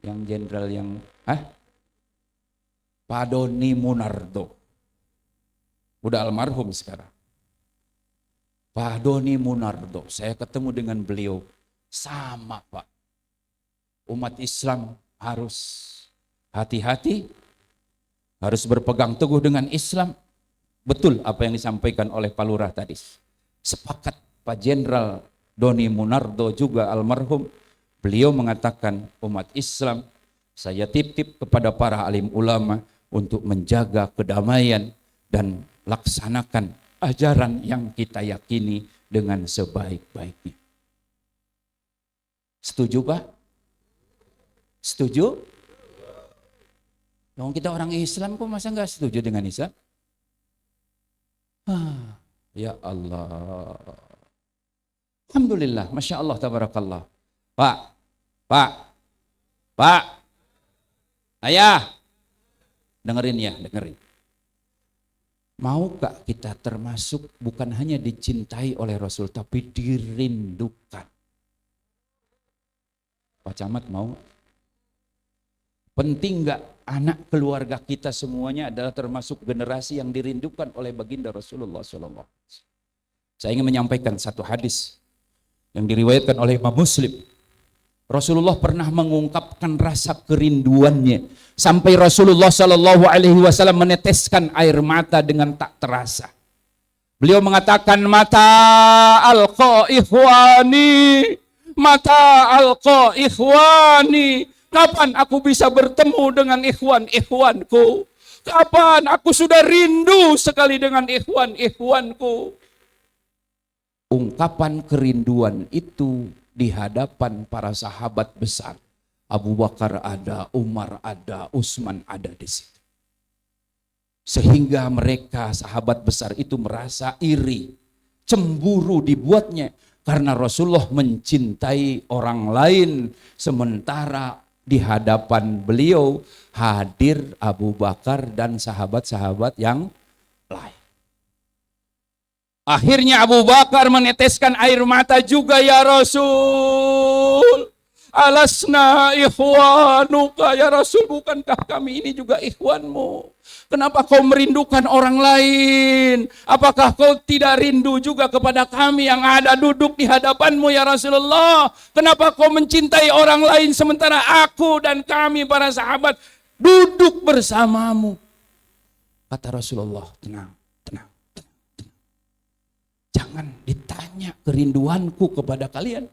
yang jenderal yang Pak Doni Munardo. Udah almarhum sekarang. Pak Doni Munardo, saya ketemu dengan beliau. Sama Pak. Umat Islam harus hati-hati, harus berpegang teguh dengan Islam. Betul apa yang disampaikan oleh Pak Lurah tadi. Sepakat Pak Jenderal Doni Munardo juga almarhum. Beliau mengatakan umat Islam, saya titip kepada para alim ulama untuk menjaga kedamaian dan laksanakan ajaran yang kita yakini dengan sebaik-baiknya. Setuju Pak? Setuju? Kita orang Islam kok masa nggak setuju dengan Islam? Ya Allah. Alhamdulillah, Masya Allah, tabarakallah. Pak, ayah, dengerin. Mau gak kita termasuk bukan hanya dicintai oleh Rasul, tapi dirindukan? Pak Camat mau? Penting gak anak keluarga kita semuanya adalah termasuk generasi yang dirindukan oleh baginda Rasulullah SAW. Saya ingin menyampaikan satu hadis yang diriwayatkan oleh Imam Muslim. Rasulullah pernah mengungkapkan rasa kerinduannya sampai Rasulullah SAW meneteskan air mata dengan tak terasa. Beliau mengatakan, mata alqa ikhwani. Kapan aku bisa bertemu dengan ikhwan-ikhwanku? Kapan aku sudah rindu sekali dengan ikhwan-ikhwanku? Ungkapan kerinduan itu di hadapan para sahabat besar. Abu Bakar ada, Umar ada, Utsman ada di situ. Sehingga mereka sahabat besar itu merasa iri, cemburu dibuatnya. Karena Rasulullah mencintai orang lain sementara di hadapan beliau hadir Abu Bakar dan sahabat-sahabat yang lain. Akhirnya Abu Bakar meneteskan air mata juga, ya Rasul. Alasna ikhwanuka, ya Rasul, bukankah kami ini juga ikhwanmu? Kenapa kau merindukan orang lain? Apakah kau tidak rindu juga kepada kami yang ada duduk di hadapanmu, ya Rasulullah? Kenapa kau mencintai orang lain sementara aku dan kami para sahabat duduk bersamamu? Kata Rasulullah, tenang. Jangan ditanya kerinduanku kepada kalian.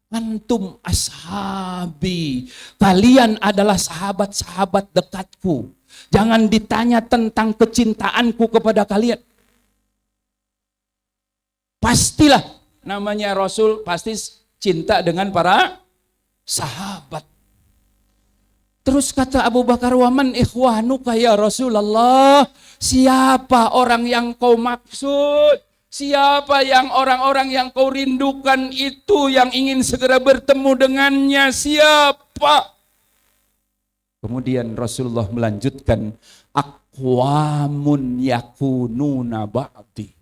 Antum ashabi. Kalian adalah sahabat-sahabat dekatku. Jangan ditanya tentang kecintaanku kepada kalian. Pastilah namanya Rasul pasti cinta dengan para sahabat. Terus kata Abu Bakar, waman ikhwanuka ya Rasulullah. Siapa orang yang kau maksud? Siapa yang orang-orang yang kau rindukan itu yang ingin segera bertemu dengannya? Siapa? Kemudian Rasulullah melanjutkan, aqwamun yakununa ba'di.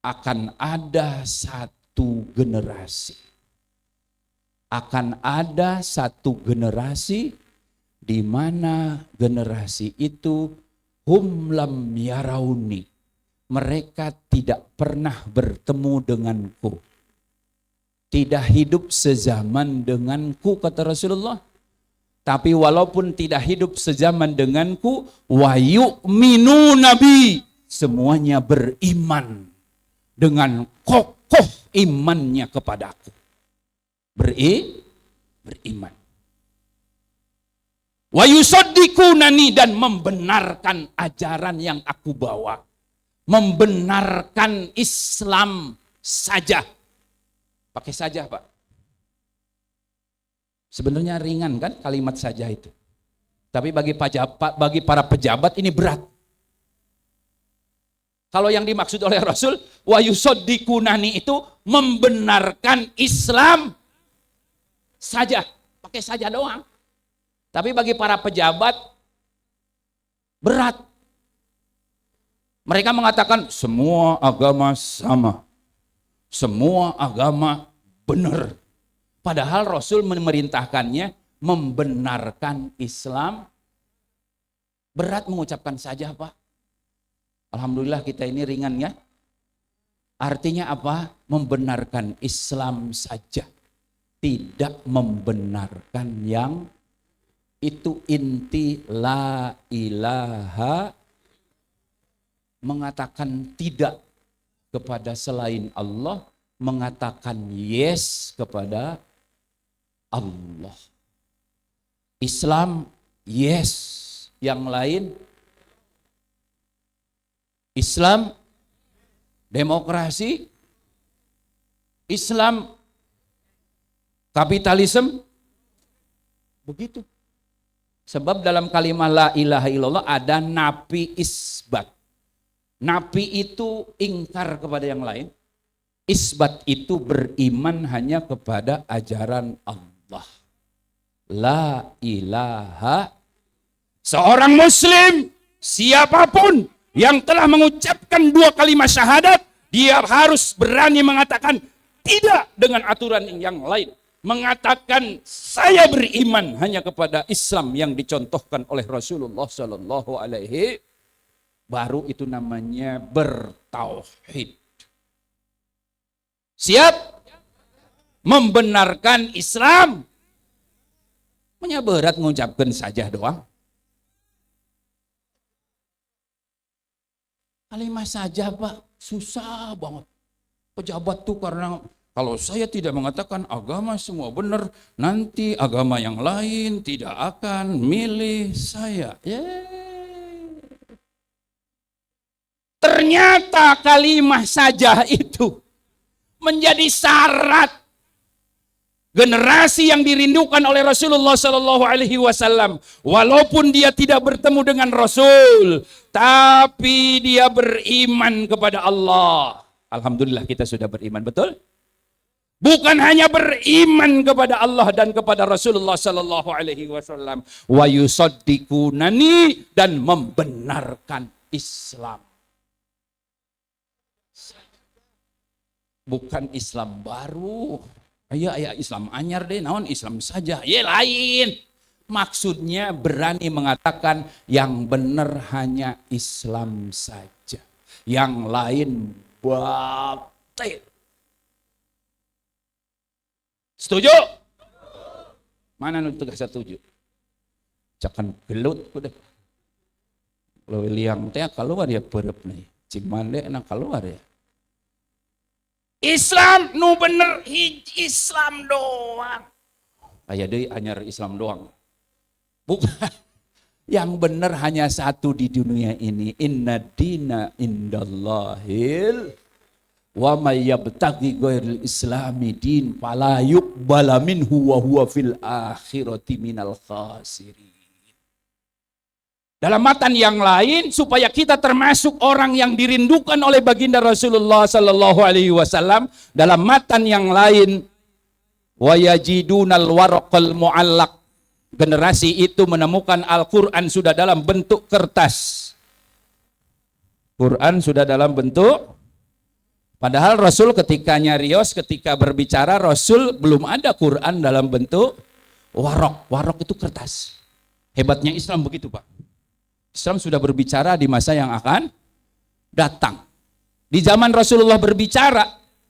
Akan ada satu generasi. Akan ada satu generasi di mana generasi itu hum lam yarauni. Mereka tidak pernah bertemu denganku. Tidak hidup sezaman denganku, kata Rasulullah. Tapi walaupun tidak hidup sezaman denganku, wa yu'minu nabi. Semuanya beriman dengan kokoh imannya kepadaku. Beriman. Wa yusaddiqunani, dan membenarkan ajaran yang aku bawa. Membenarkan Islam saja. Pakai saja, Pak. Sebenarnya ringan kan kalimat saja itu. Tapi bagi para pejabat ini berat. Kalau yang dimaksud oleh Rasul, wa yusaddiqunani itu membenarkan Islam saja. Pakai saja doang. Tapi bagi para pejabat berat. Mereka mengatakan semua agama sama. Semua agama benar. Padahal Rasul memerintahkannya membenarkan Islam. Berat mengucapkan saja, Pak. Alhamdulillah kita ini ringan ya. Artinya apa? Membenarkan Islam saja. Tidak membenarkan yang itu inti la ilaha, mengatakan tidak kepada selain Allah, mengatakan yes kepada Allah. Islam yes, yang lain Islam demokrasi, Islam kapitalisme, begitu. Sebab dalam kalimat la ilaha illallah ada nafi isbat. Nafi itu ingkar kepada yang lain. Isbat itu beriman hanya kepada ajaran Allah. La ilaha. Seorang muslim, siapapun yang telah mengucapkan dua kalimat syahadat, dia harus berani mengatakan tidak dengan aturan yang lain. Mengatakan saya beriman hanya kepada Islam yang dicontohkan oleh Rasulullah Sallallahu Alaihi. Baru itu namanya bertauhid. Siap membenarkan Islam. Punya berat mengucapkan saja doang. Kalimat saja, Pak, susah banget. Pejabat tuh karena kalau saya tidak mengatakan agama semua benar, nanti agama yang lain tidak akan milih saya. Ternyata kalimat saja itu menjadi syarat generasi yang dirindukan oleh Rasulullah Sallallahu Alaihi Wasallam. Walaupun dia tidak bertemu dengan Rasul, tapi dia beriman kepada Allah. Alhamdulillah kita sudah beriman, betul? Bukan hanya beriman kepada Allah dan kepada Rasulullah Sallallahu Alaihi Wasallam, wa yusaddiqunani, dan membenarkan Islam. bukan Islam baru. Aya Islam anyar deh, naon Islam saja. Ya lain. Maksudnya berani mengatakan yang benar hanya Islam saja. Yang lain batil. Setuju? Mana nu teu setuju? Cakan gelut udah. Kalau liang teh keluar ya perep nih. Cing mande na keluar ya. Islam nu bener Islam doang. Aya deui anyar Islam doang. Bukan. Yang bener hanya satu di dunia ini. Inna dina indallahil wa may yabtaghi ghairil islami din fala yuqbala minhu wa huwa fil akhirati minal khasirin. Dalam matan yang lain supaya kita termasuk orang yang dirindukan oleh baginda Rasulullah sallallahu alaihi wasallam, dalam matan yang lain wa yajidunal waraqal muallaq, generasi itu menemukan Al-Qur'an sudah dalam bentuk kertas. Quran sudah dalam bentuk, padahal Rasul ketika nyarios, ketika berbicara Rasul belum ada Quran dalam bentuk waraq. Waraq itu kertas. Hebatnya Islam begitu, Pak. Islam sudah berbicara di masa yang akan datang. Di zaman Rasulullah berbicara,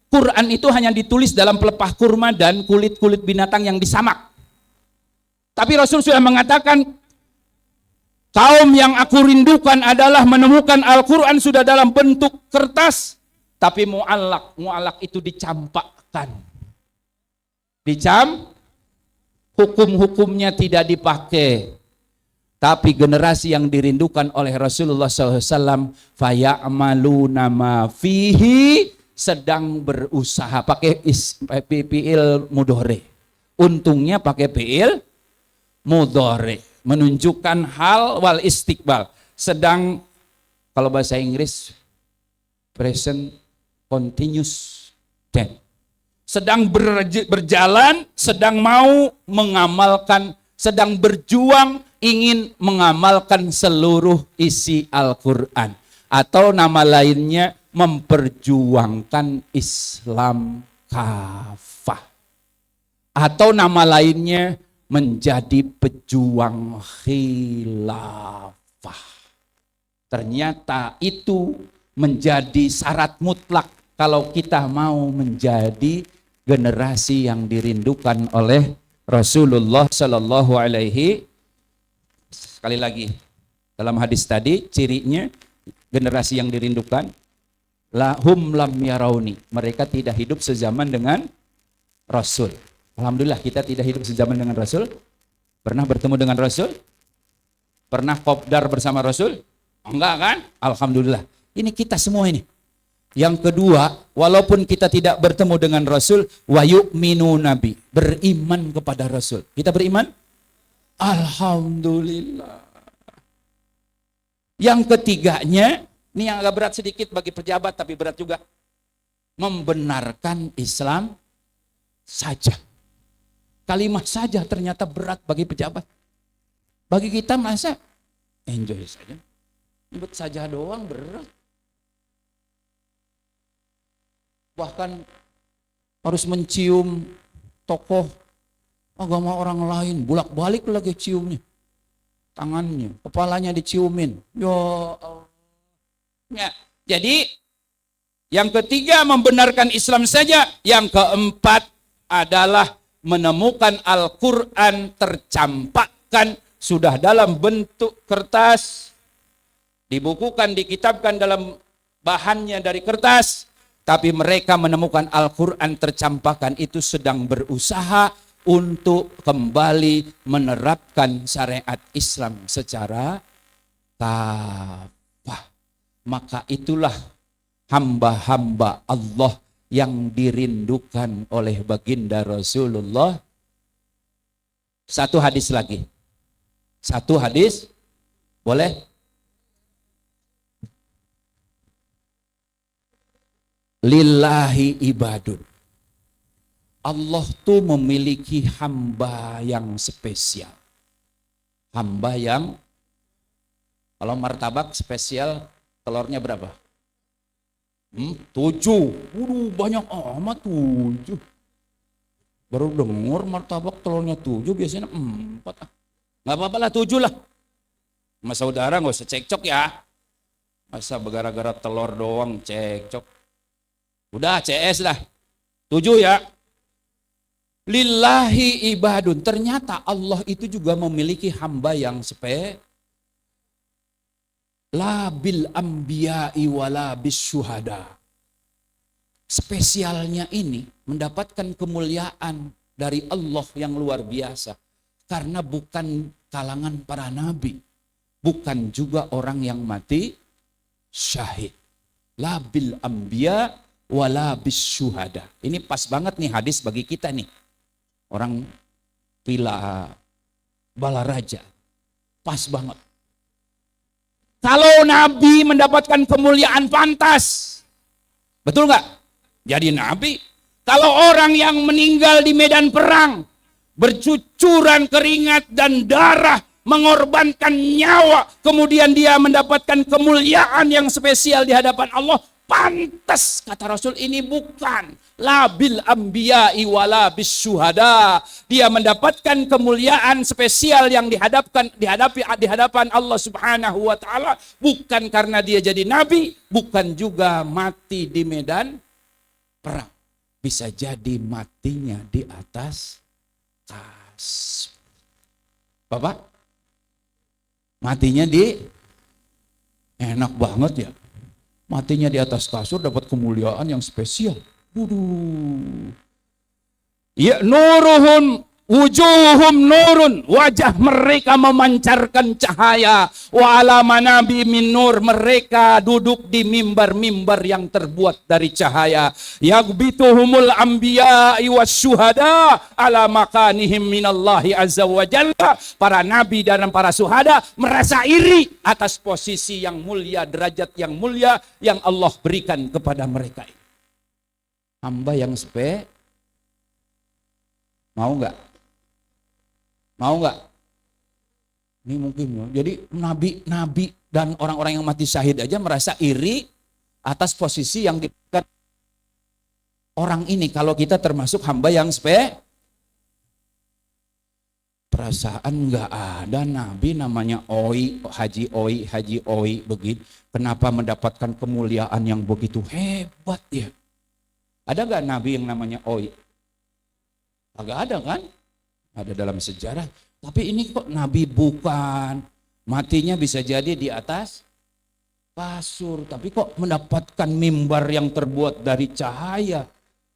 Quran itu hanya ditulis dalam pelepah kurma dan kulit-kulit binatang yang disamak. Tapi Rasul sudah mengatakan, kaum yang aku rindukan adalah menemukan Al-Quran sudah dalam bentuk kertas, tapi mu'allak. Mu'allak itu dicampakkan. Hukum-hukumnya tidak dipakai. Tapi generasi yang dirindukan oleh Rasulullah SAW, faya'maluna ma fihi, sedang berusaha. Pakai fi'il mudhari. Untungnya pakai fi'il mudhari. Menunjukkan hal wal istiqbal. Sedang, kalau bahasa Inggris, present continuous tense. Sedang berjalan, sedang mau mengamalkan, sedang berjuang, ingin mengamalkan seluruh isi Al-Quran. Atau nama lainnya memperjuangkan Islam kafah. Atau nama lainnya menjadi pejuang khilafah. Ternyata itu menjadi syarat mutlak kalau kita mau menjadi generasi yang dirindukan oleh Rasulullah Sallallahu Alaihi. Sekali lagi, dalam hadis tadi, cirinya generasi yang dirindukan, lahum lam yarauni, mereka tidak hidup sezaman dengan Rasul. Alhamdulillah kita tidak hidup sezaman dengan Rasul. Pernah bertemu dengan Rasul? Pernah kopdar bersama Rasul? Enggak kan? Alhamdulillah. Ini kita semua ini. Yang kedua, walaupun kita tidak bertemu dengan Rasul, wa yu'minu nabi, beriman kepada Rasul. Kita beriman? Alhamdulillah. Yang ketiganya, ini yang agak berat sedikit bagi pejabat, tapi berat juga. Membenarkan Islam saja. Kalimat saja ternyata berat bagi pejabat. Bagi kita masa enjoy saja. Nyebut saja doang berat. Bahkan harus mencium tokoh agama orang lain, bolak-balik lagi ciumnya. Tangannya, kepalanya diciumin. Ya Allah. Ya, jadi yang ketiga membenarkan Islam saja, yang keempat adalah menemukan Al-Quran tercampakkan sudah dalam bentuk kertas, dibukukan, dikitabkan dalam bahannya dari kertas, tapi mereka menemukan Al-Quran tercampakkan itu sedang berusaha untuk kembali menerapkan syariat Islam secara kafah. Maka itulah hamba-hamba Allah yang dirindukan oleh baginda Rasulullah. Satu hadis lagi. Satu hadis, boleh? Lillahi ibadun. Allah tuh memiliki hamba yang spesial. Hamba yang, kalau martabak spesial, telurnya berapa? 7. Banyak amat 7. Baru dengar martabak telurnya 7, biasanya 4. Nggak apa-apa lah 7 lah. Sama saudara nggak usah cekcok ya. Masa gara-gara telur doang cekcok. Udah CS lah. 7 ya. Lillahi ibadun. Ternyata Allah itu juga memiliki hamba yang la bil anbiya'i wala bis syuhada. Spesialnya ini mendapatkan kemuliaan dari Allah yang luar biasa. Karena bukan kalangan para nabi. Bukan juga orang yang mati syahid. La bil anbiya wala bis syuhada. Ini pas banget nih hadis bagi kita nih. Orang pila balaraja. Pas banget. Kalau nabi mendapatkan kemuliaan pantas. Betul nggak? Jadi nabi. Kalau orang yang meninggal di medan perang, bercucuran keringat dan darah, mengorbankan nyawa, kemudian dia mendapatkan kemuliaan yang spesial di hadapan Allah, pantas, kata Rasul, ini bukan labil anbiya'i wala bis syuhada. Dia mendapatkan kemuliaan spesial yang di hadapan Allah Subhanahu wa taala bukan karena dia jadi nabi, bukan juga mati di medan perang. Bisa jadi matinya di atas kasur. Bapak, matinya enak banget ya. Matinya di atas kasur dapat kemuliaan yang spesial. Ya nuruhum wujuhum nurun, wajah mereka memancarkan cahaya. Wa ala manabi min nur, mereka duduk di mimbar-mimbar yang terbuat dari cahaya. Yagbituhumul anbiya'i wasyuhada ala makanihim minallahi azza wa jalla. Para nabi dan para syuhada merasa iri atas posisi yang mulia, derajat yang mulia yang Allah berikan kepada mereka. Hamba yang mau nggak? Mau nggak? Ini mungkin ya. Jadi nabi dan orang-orang yang mati syahid aja merasa iri atas posisi yang diberikan orang ini. Kalau kita termasuk hamba yang perasaan nggak ada nabi namanya Haji Oi begitu. Kenapa mendapatkan kemuliaan yang begitu hebat ya? Ada nggak nabi yang namanya Oi? Agak ada kan? Ada dalam sejarah. Tapi ini kok nabi bukan. Matinya bisa jadi di atas kasur. Tapi kok mendapatkan mimbar yang terbuat dari cahaya.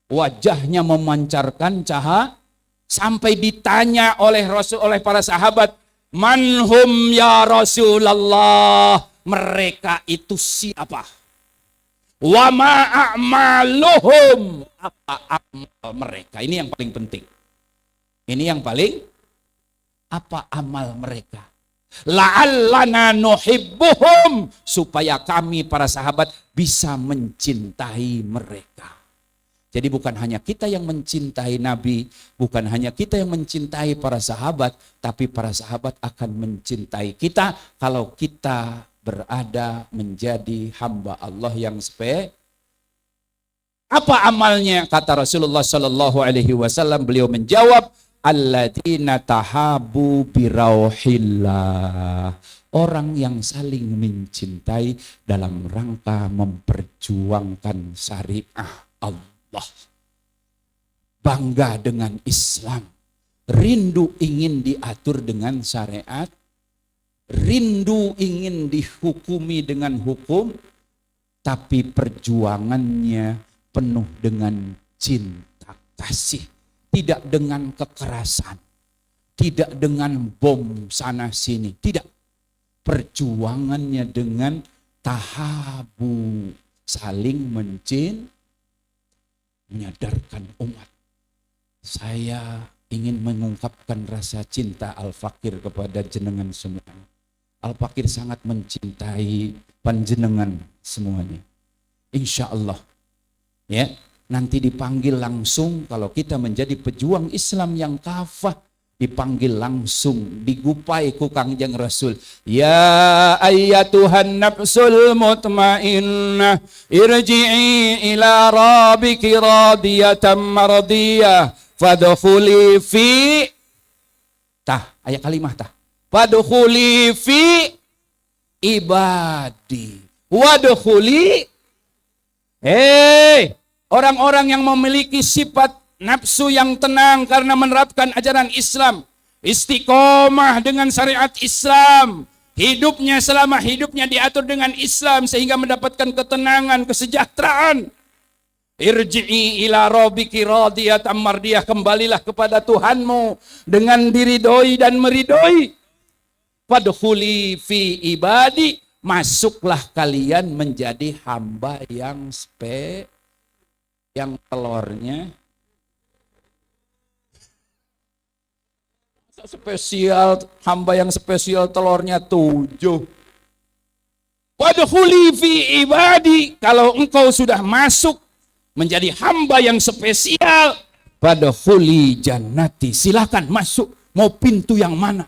Wajahnya memancarkan cahaya. Sampai ditanya oleh para sahabat. Manhum ya Rasulullah. Mereka itu siapa? Wa ma'amaluhum. Apa amal mereka? Ini yang paling penting. Ini yang paling, apa amal mereka? La'allana nuhibbuhum, supaya kami para sahabat bisa mencintai mereka. Jadi bukan hanya kita yang mencintai Nabi, bukan hanya kita yang mencintai para sahabat, tapi para sahabat akan mencintai kita kalau kita berada menjadi hamba Allah yang Apa amalnya? Kata Rasulullah Shallallahu Alaihi Wasallam, beliau menjawab, alladzina tahabu birauhillah. Orang yang saling mencintai dalam rangka memperjuangkan syariah Allah. Bangga dengan Islam. Rindu ingin diatur dengan syariat. Rindu ingin dihukumi dengan hukum. Tapi perjuangannya penuh dengan cinta kasih. Tidak dengan kekerasan. Tidak dengan bom sana sini. Tidak. Perjuangannya dengan tahabu. Saling menyadarkan umat. Saya ingin mengungkapkan rasa cinta Al-Fakir kepada jenengan semuanya. Al-Fakir sangat mencintai panjenengan semuanya. Insya Allah. Ya. Nanti dipanggil langsung kalau kita menjadi pejuang Islam yang kafah, dipanggil langsung, digupai ku Kangjeng Rasul. Ya ayyatuhan nafsul mutmainnah, irji'i ila rabbiki radiyatan mardiyah, fadkhuli fi ayat kalimah fadkhuli fi ibadi wadkhuli. Orang-orang yang memiliki sifat nafsu yang tenang karena menerapkan ajaran Islam, istiqomah dengan syariat Islam, hidupnya selama hidupnya diatur dengan Islam sehingga mendapatkan ketenangan, kesejahteraan. Irji'i ila rabbiki radiyatan mardiyah, kembalilah kepada Tuhanmu dengan diridhoi dan meridhoi. Fadkhuli fi ibadi, masuklah kalian menjadi hamba yang telurnya spesial, hamba yang spesial telurnya 7. Wadkhuli fi ibadi, kalau engkau sudah masuk menjadi hamba yang spesial, wadkhuli jannati, silakan masuk. Mau pintu yang mana?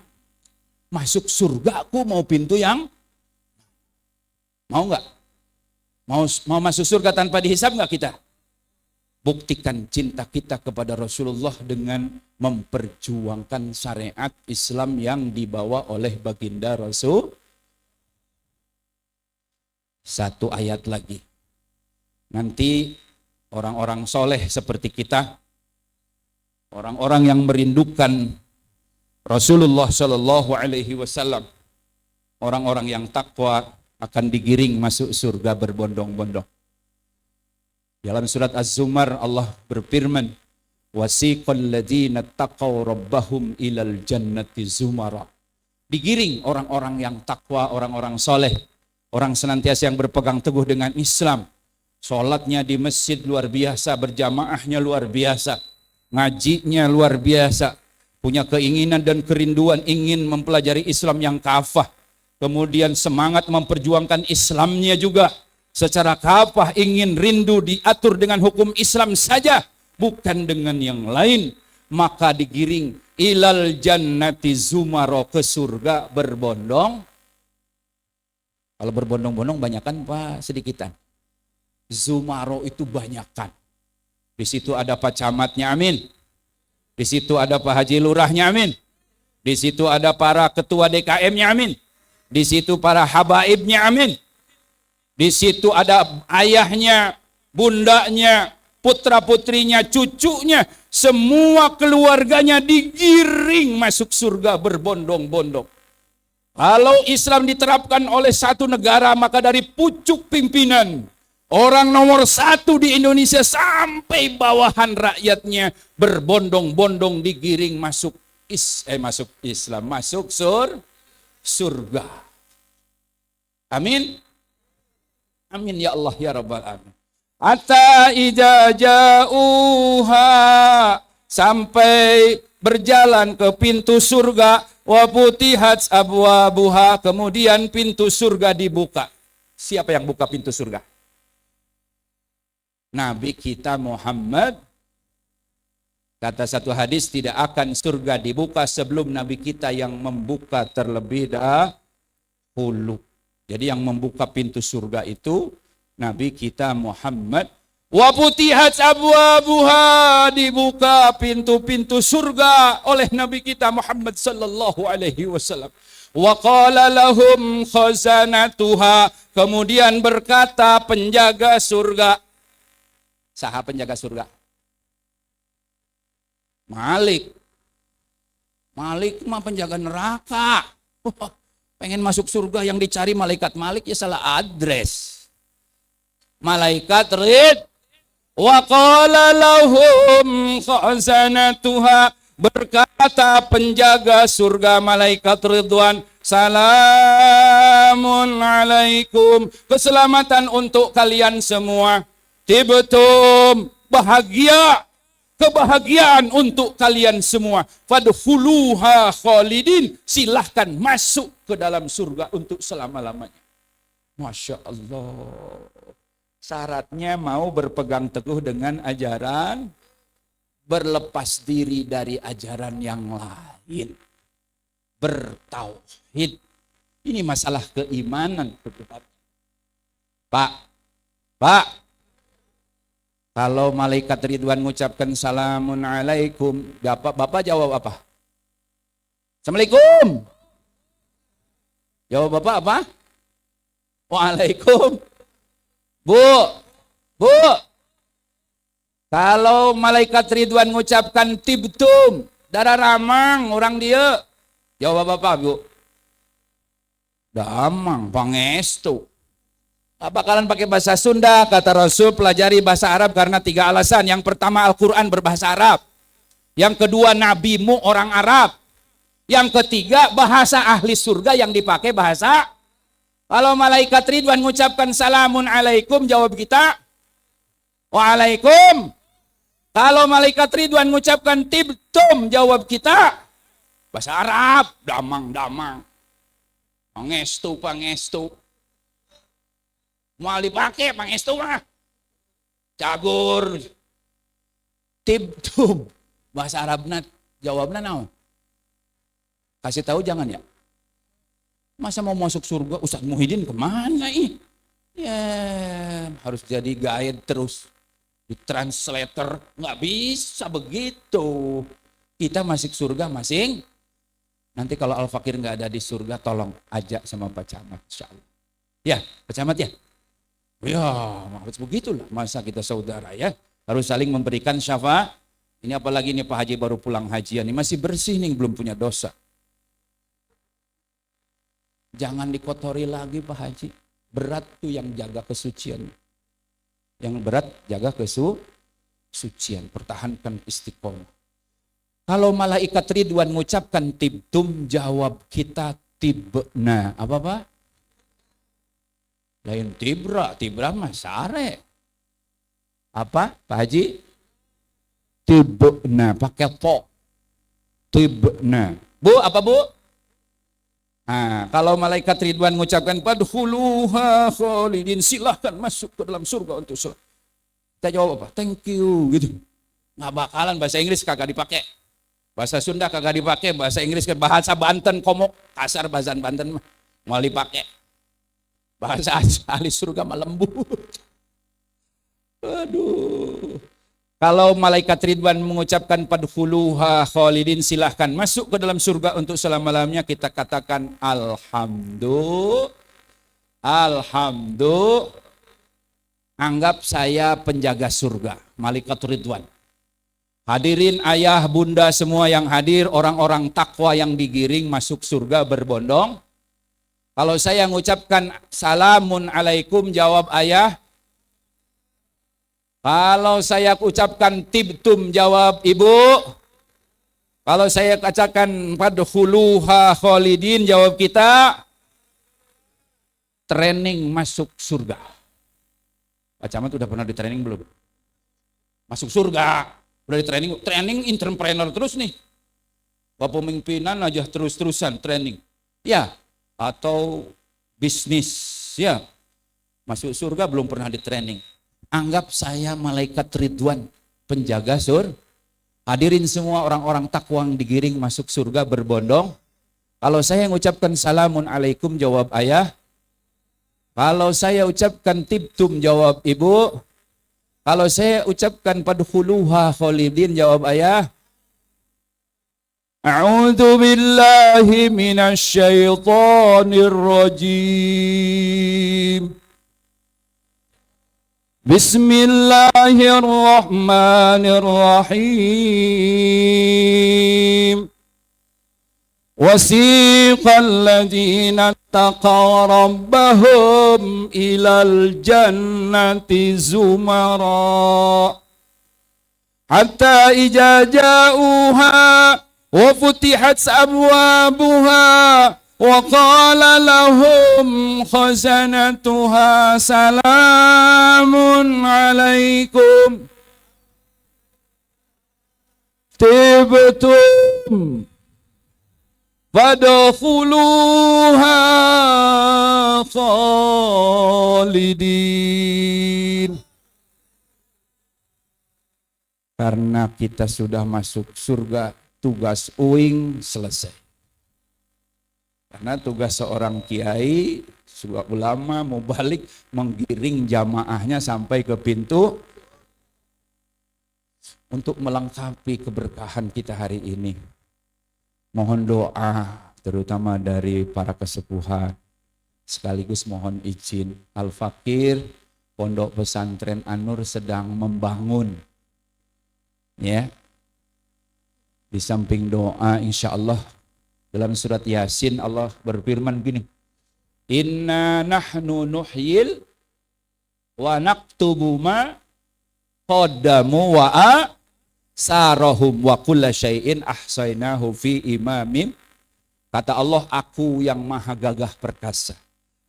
Masuk surgaku mau pintu yang mau nggak? Mau masuk surga tanpa dihisab nggak kita? Buktikan cinta kita kepada Rasulullah dengan memperjuangkan syariat Islam yang dibawa oleh baginda Rasul. Satu ayat lagi. Nanti orang-orang soleh seperti kita, orang-orang yang merindukan Rasulullah Shallallahu Alaihi Wasallam, orang-orang yang takwa akan digiring masuk surga berbondong-bondong. Dalam surat Az-Zumar Allah berfirman, wasiqal ladzina taqaw rabbahum ilal jannati zumara. Digiring orang-orang yang takwa, orang-orang soleh, orang senantiasa yang berpegang teguh dengan Islam. Sholatnya di masjid luar biasa, berjamaahnya luar biasa, ngajinya luar biasa, punya keinginan dan kerinduan ingin mempelajari Islam yang kafah. Kemudian semangat memperjuangkan Islamnya juga secara kafah, ingin rindu diatur dengan hukum Islam saja, bukan dengan yang lain. Maka digiring ilal jannati zumaro, ke surga berbondong. Kalau berbondong-bondong banyakan Pak, sedikitan. Zumaro itu banyakan. Di situ ada Pak Camatnya, amin. Di situ ada Pak Haji Lurahnya, amin. Di situ ada para ketua DKM-nya, amin. Di situ para habaibnya, amin. Di situ ada ayahnya, bundanya, putra-putrinya, cucunya, semua keluarganya digiring masuk surga berbondong-bondong. Kalau Islam diterapkan oleh satu negara, maka dari pucuk pimpinan, orang nomor 1 di Indonesia sampai bawahan rakyatnya berbondong-bondong digiring masuk Islam, masuk surga. Amin. Amin ya Allah ya Rabbal alamin. Hatta idza ja'uha, sampai berjalan ke pintu surga, wa futihat abwabuha, kemudian pintu surga dibuka. Siapa yang buka pintu surga? Nabi kita Muhammad. Kata satu hadis, tidak akan surga dibuka sebelum Nabi kita yang membuka terlebih dahulu. Jadi yang membuka pintu surga itu Nabi kita Muhammad. Wa futihat abwabuha, dibuka pintu-pintu surga oleh Nabi kita Muhammad sallallahu alaihi wasallam. Wa qala lahum khazanatuha, kemudian berkata penjaga surga. Saha penjaga surga? Malik. Malik mah penjaga neraka. Pengen masuk surga yang dicari malaikat Malik, ya salah address. Malaikat Rid. Wa qala lahum khazanatuha, berkata penjaga surga malaikat Ridwan, salamun alaikum, keselamatan untuk kalian semua. Tibtum, bahagia, kebahagiaan untuk kalian semua. Fadkhuluha khalidin, silahkan masuk ke dalam surga untuk selama-lamanya. Masya Allah. Syaratnya mau berpegang teguh dengan ajaran berlepas diri dari ajaran yang lain, bertauhid. Ini masalah keimanan. Pak, kalau malaikat Ridwan mengucapkan salamun alaikum, Bapak jawab apa? Assalamualaikum. Jawab Bapak apa? Waalaikum. Bu, kalau malaikat Ridwan mengucapkan tibtum, darah ramang orang dia, jawab apa Bu? Damang, pangestu. Gak bakalan pakai bahasa Sunda, kata Rasul, pelajari bahasa Arab karena 3 alasan. Yang pertama, Al-Quran berbahasa Arab. Yang kedua, nabimu orang Arab. Yang ketiga, bahasa ahli surga yang dipakai bahasa. Kalau malaikat Ridwan mengucapkan salamun alaikum, jawab kita waalaikum. Kalau malaikat Ridwan mengucapkan tibtum, jawab kita bahasa Arab, damang. Pangestu. Mau dipakai pangestu mah. Cagur. Tibtum. Bahasa Arabna jawabna naon? Kasih tahu jangan ya. Masa mau masuk surga Ustaz Muhyiddin kemana ih? Ya harus jadi guide terus. Di translator nggak bisa begitu. Kita masuk surga masing. Nanti kalau Al-Fakir nggak ada di surga tolong ajak sama Pak Camat insya Allah. Ya Pak Camat ya. Ya harus begitulah masa kita saudara ya. Harus saling memberikan syafaat. Ini apalagi nih Pak Haji baru pulang hajian. Ini masih bersih nih belum punya dosa. Jangan dikotori lagi Pak Haji. Berat tuh yang jaga kesucian. Yang berat jaga kesucian. Pertahankan istiqomah. Kalau malaikat Ridwan mengucapkan tibtum, jawab kita tibna. Apa Pak? Lain tibra mah sare. Apa Pak Haji? Tibna, pakai po. Tibna. Bu, apa Bu? Nah, kalau malaikat Ridwan mengucapkan padkhuluha khalidin, silahkan masuk ke dalam surga untuk surga. Kita jawab apa? Thank you gitu. Nggak bakalan bahasa Inggris kagak dipakai. Bahasa Sunda kagak dipakai, bahasa Inggris ke bahasa Banten komok, kasar bahasa Banten mah mau dipakai. Bahasa ahli surga mah lembut. Aduh. Kalau malaikat Ridwan mengucapkan padkhuluha khalidin, silahkan masuk ke dalam surga untuk selama-lamanya, kita katakan alhamdulillah. Anggap saya penjaga surga, malaikat Ridwan. Hadirin ayah bunda semua yang hadir, orang-orang takwa yang digiring masuk surga berbondong. Kalau saya mengucapkan salamun alaikum, jawab ayah. Kalau saya ucapkan tibtum, jawab ibu. Kalau saya katakan padkhuluha khalidin, jawab kita. Training masuk surga. Pak Camat udah pernah di training belum? Masuk surga. Udah di training. Training entrepreneur terus nih. Kepemimpinan aja terus-terusan training. Ya. Atau bisnis. Ya. Masuk surga belum pernah di training. Anggap saya malaikat Ridwan, penjaga surga. Hadirin semua orang-orang takwa yang digiring masuk surga berbondong. Kalau saya mengucapkan salamun alaikum, jawab ayah. Kalau saya ucapkan tibtum, jawab ibu. Kalau saya ucapkan padkhuluha khalidin, jawab ayah. A'udzu billahi minasy syaithanir rajim. Bismillahirrahmanirrahim. Wasiqal ladzina taqaw rabbahum ilal jannati zumara hatta idza ja'uha wa futihat abwabuha wa qala lahum khazanatuha salamun alaikum tibtum fadkhuluha khalidin. Karena kita sudah masuk surga, tugas uing selesai. Karena tugas seorang kiai, sebuah ulama mau balik menggiring jamaahnya sampai ke pintu untuk melengkapi keberkahan kita hari ini. Mohon doa terutama dari para kesepuhan. Sekaligus mohon izin, Al-Fakir Pondok Pesantren An-Nur sedang membangun. Ya. Di samping doa insya Allah dalam surat Yasin Allah berfirman gini, Inna nahnu nuhyil wa naktubu ma qaddamu wa asarahum wa kulla syai'in ahsainahu fi imamin. Kata Allah, aku yang maha gagah perkasa.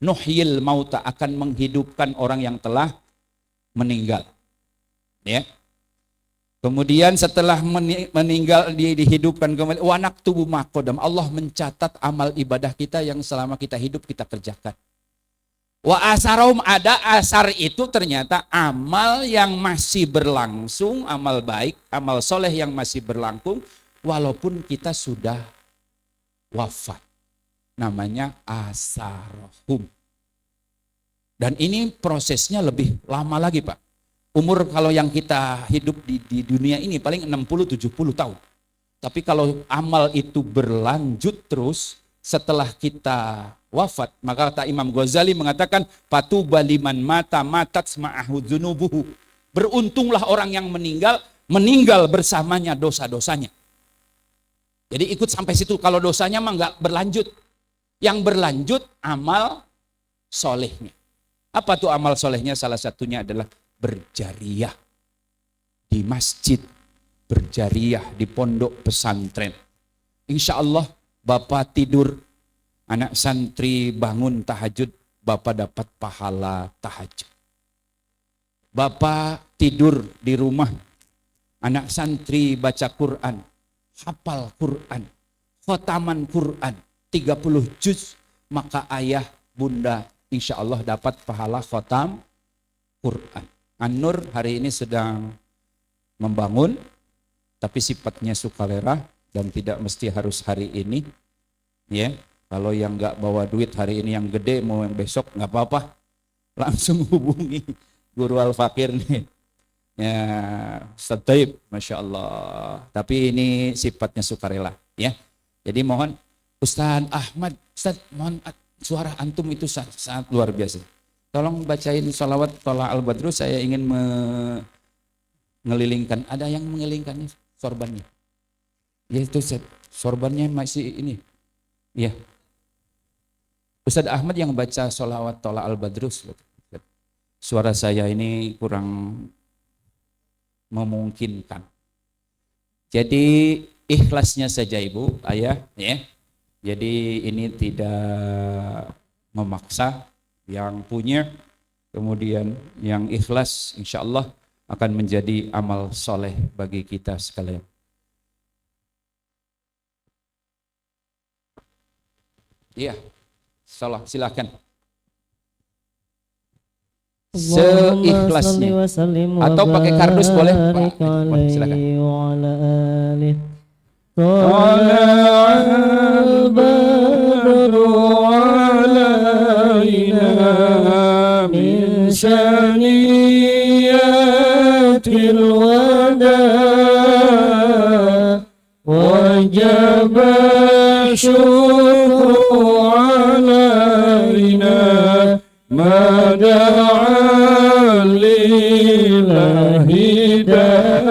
Nuhyil mauta, akan menghidupkan orang yang telah meninggal. Ya. Kemudian setelah meninggal dihidupkan kembali, wa naktubu ma qaddam. Allah mencatat amal ibadah kita yang selama kita hidup kita kerjakan. Wa asarahum, ada asar itu ternyata amal yang masih berlangsung, amal baik, amal soleh yang masih berlangsung walaupun kita sudah wafat. Namanya asarahum. Dan ini prosesnya lebih lama lagi, Pak. Umur kalau yang kita hidup di dunia ini paling 60-70 tahun. Tapi kalau amal itu berlanjut terus setelah kita wafat, maka kata Imam Ghazali mengatakan patuba liman mata matat ma'ahu dzunubuhu. Beruntunglah orang yang meninggal bersamanya dosa-dosanya. Jadi ikut sampai situ. Kalau dosanya mah enggak berlanjut. Yang berlanjut amal solehnya. Apa tuh amal solehnya? Salah satunya adalah berjariah di masjid, berjariah di pondok pesantren. Insya Allah Bapak tidur, anak santri bangun tahajud, Bapak dapat pahala tahajud. Bapak tidur di rumah, anak santri baca Quran, hafal Quran, khotaman Quran, 30 juz, maka ayah, bunda insya Allah dapat pahala khotam Quran. An-Nur hari ini sedang membangun, tapi sifatnya sukarela dan tidak mesti harus hari ini. Ya, kalau yang nggak bawa duit hari ini yang gede mau yang besok nggak apa-apa, langsung hubungi Guru Al-Fakir nih. Ya, Ustaz Taib, Masya Allah. Tapi ini sifatnya sukarela. Ya, jadi mohon Ustaz Ahmad, Ustaz mohon suara antum itu sangat luar biasa. Tolong bacain sholawat Tola Al-Badrus, saya ingin mengelilingkan. Ada yang mengelilingkannya sorbannya. Ya itu sorbannya masih ini. Ya. Ustaz Ahmad yang baca sholawat Tola Al-Badrus. Suara saya ini kurang memungkinkan. Jadi ikhlasnya saja Ibu, Ayah. Ya. Jadi ini tidak memaksa. Yang punya, kemudian yang ikhlas insya Allah akan menjadi amal soleh bagi kita sekalian. Iya, silakan. Seikhlasnya. Atau pakai kardus boleh, Pak. Silakan. من ثنيات الوداع وجب الشكر علينا ما دعا لله داع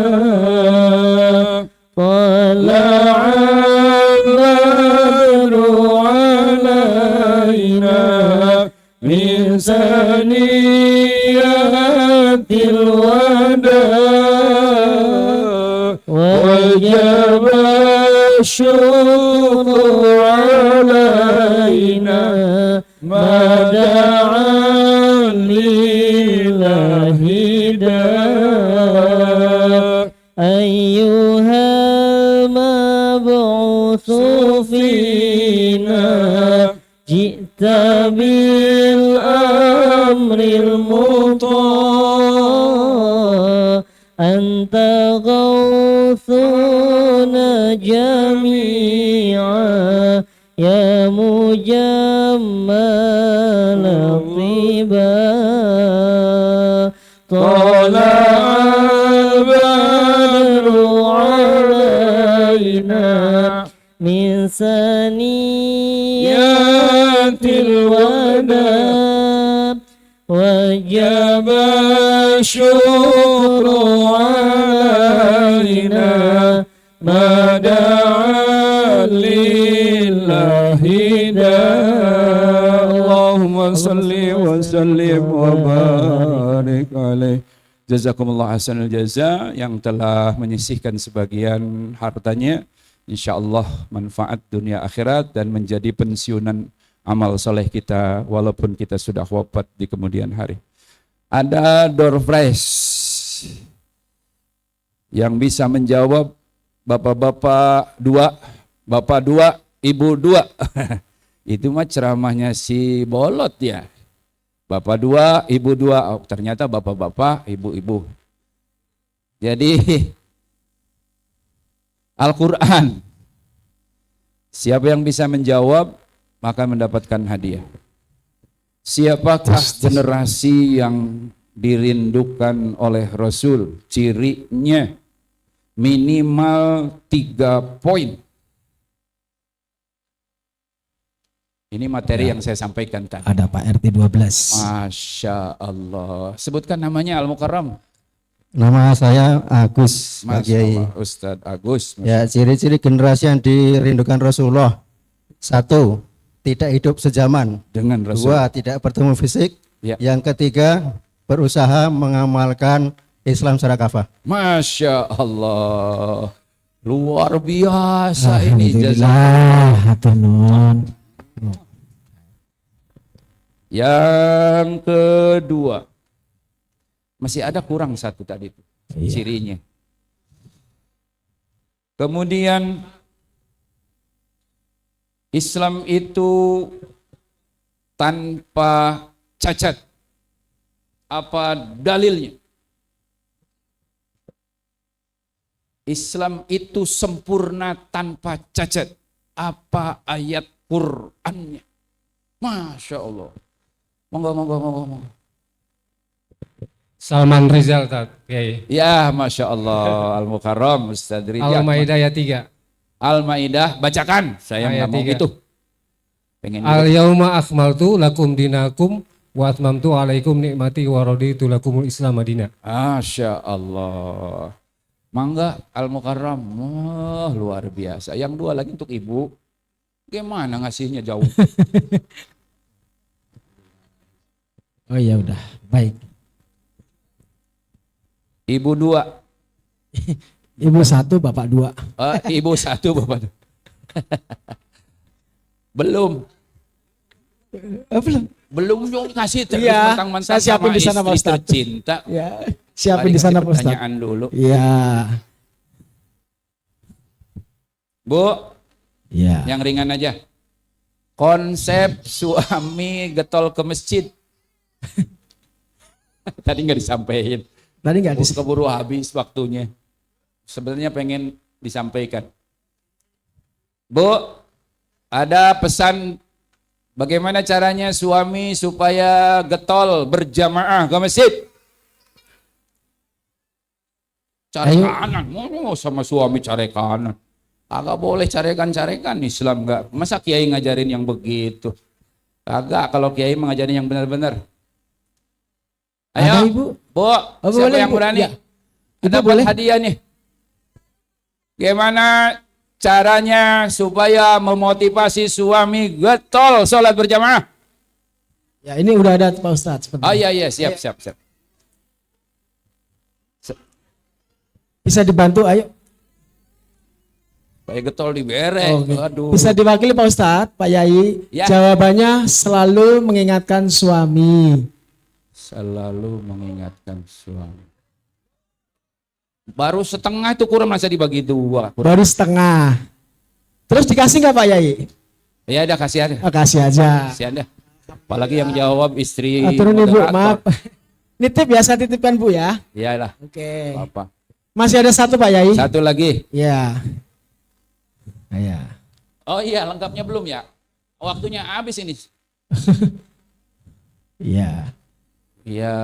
طلع البدر علينا من ثنيات الوداع وجب الشكر علينا ما دعا لله داع أيها المبعوث فينا جئت بالأمر المطاع أنت غفور يغوثون جميعا يا مجمل طيبا طلع البدر علينا من ثنيات الوداع وجب الشكر علينا ما دعا لله داع Allahumma salli wa sallim wa barik alaih. Jazakumullah hasanul jaza yang telah menyisihkan sebagian hartanya, insyaallah manfaat dunia akhirat dan menjadi pensiunan amal soleh kita walaupun kita sudah wafat di kemudian hari. Ada door prize yang bisa menjawab bapak-bapak dua, bapak dua, ibu dua. Itu mah ceramahnya si Bolot ya. Bapak dua, ibu dua. Oh, ternyata bapak-bapak, ibu-ibu. Jadi Al-Quran. Siapa yang bisa menjawab maka mendapatkan hadiah. Siapakah generasi yang dirindukan oleh Rasul? Cirinya minimal 3 poin. Ini materi yang saya sampaikan tadi. Ada Pak RT 12. Masya Allah. Sebutkan namanya Al-Mukarram. Nama saya Agus, Pak Masya Kiai. Allah, Ustadz Agus. Ya, ciri-ciri generasi yang dirindukan Rasulullah. 1, tidak hidup sejaman. Dengan Rasul. 2, tidak bertemu fisik. Ya. Yang ketiga, berusaha mengamalkan Islam secara kafah. Masya Allah. Luar biasa ini. Alhamdulillah, hatur nuhun. Yang kedua, masih ada kurang 1 tadi itu cirinya. Kemudian Islam itu tanpa cacat. Apa dalilnya? Islam itu sempurna tanpa cacat. Apa ayat Qur'annya? Masya Allah. Monggo. Salman Rizal Kiai. Ya, Masya Allah. Al-Mukarram Ustadz Rizal. Al-Maidah ayat 3. Al-Maidah, bacakan. Saya nggak Ayat mau 3. gitu. Pengen Al-yauma akmaltu lakum dinakum wa atmamtu alaikum nikmati wa raditu lakumul Islam madina. Masya Allah. Mangga Al-Mukarram. Wah, luar biasa. Yang 2 lagi untuk ibu. Gimana ngasihnya jauh? Oh ya udah, baik. Ibu 2. Ibu 1, bapak 2. Ibu 1, bapak 2. Belum. Belum dong kasih terus Iya, mentang-mentang saya siapin sama di sana, Pak istri Ustadz. tercinta. Ya, siapin Paling di sana kasih Pak Ustadz. pertanyaan dulu. Iya. Bu, Iya. yang ringan aja. Konsep suami getol ke masjid. Tadi nggak disampaikan. Tadi nggak di Keburu habis waktunya. Sebenarnya pengen disampaikan. Bu, ada pesan bagaimana caranya suami supaya getol berjamaah ke masjid? Cari kanan, mau sama suami cari kanan. Agak boleh carekan-carekan, Islam enggak. Masa kiai ngajarin yang begitu? Agak, kalau kiai mengajarin yang benar-benar. Ayo, Ada, Ibu? Bu, siapa boleh, yang Ibu? berani? Ya. Ada Ibu, boleh? hadiah nih. Gimana caranya supaya memotivasi suami getol sholat berjamaah? Ya, ini udah ada Pak Ustadz. Oh iya, siap. Bisa dibantu, ayo. Baik getol diberek. Oke. Aduh. Bisa diwakili Pak Ustadz, Pak Yai. Ya. Jawabannya selalu mengingatkan suami. Selalu mengingatkan suami. Baru setengah itu kurang, masa dibagi 2. Baru setengah. Terus dikasih nggak Pak Yai? Ya udah, kasih aja. Oh, kasih aja. Kasih aja. Apalagi yang jawab istri Turun Ibu, moderator. maaf. Nitip ya, saya titipkan Bu ya. Iyalah, Oke. apa. Masih ada satu Pak Yai. Satu lagi. Ya. Ya. Oh iya, lengkapnya belum ya? Waktunya habis ini. Ya. Iya.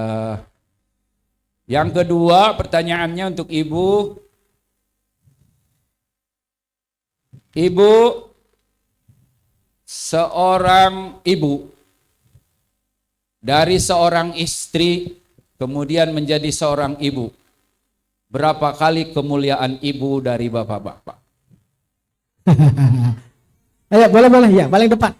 Yang kedua pertanyaannya untuk Ibu. Ibu, seorang ibu dari seorang istri kemudian menjadi seorang ibu. Berapa kali kemuliaan ibu dari bapak-bapak? Ayo boleh ya, paling depan.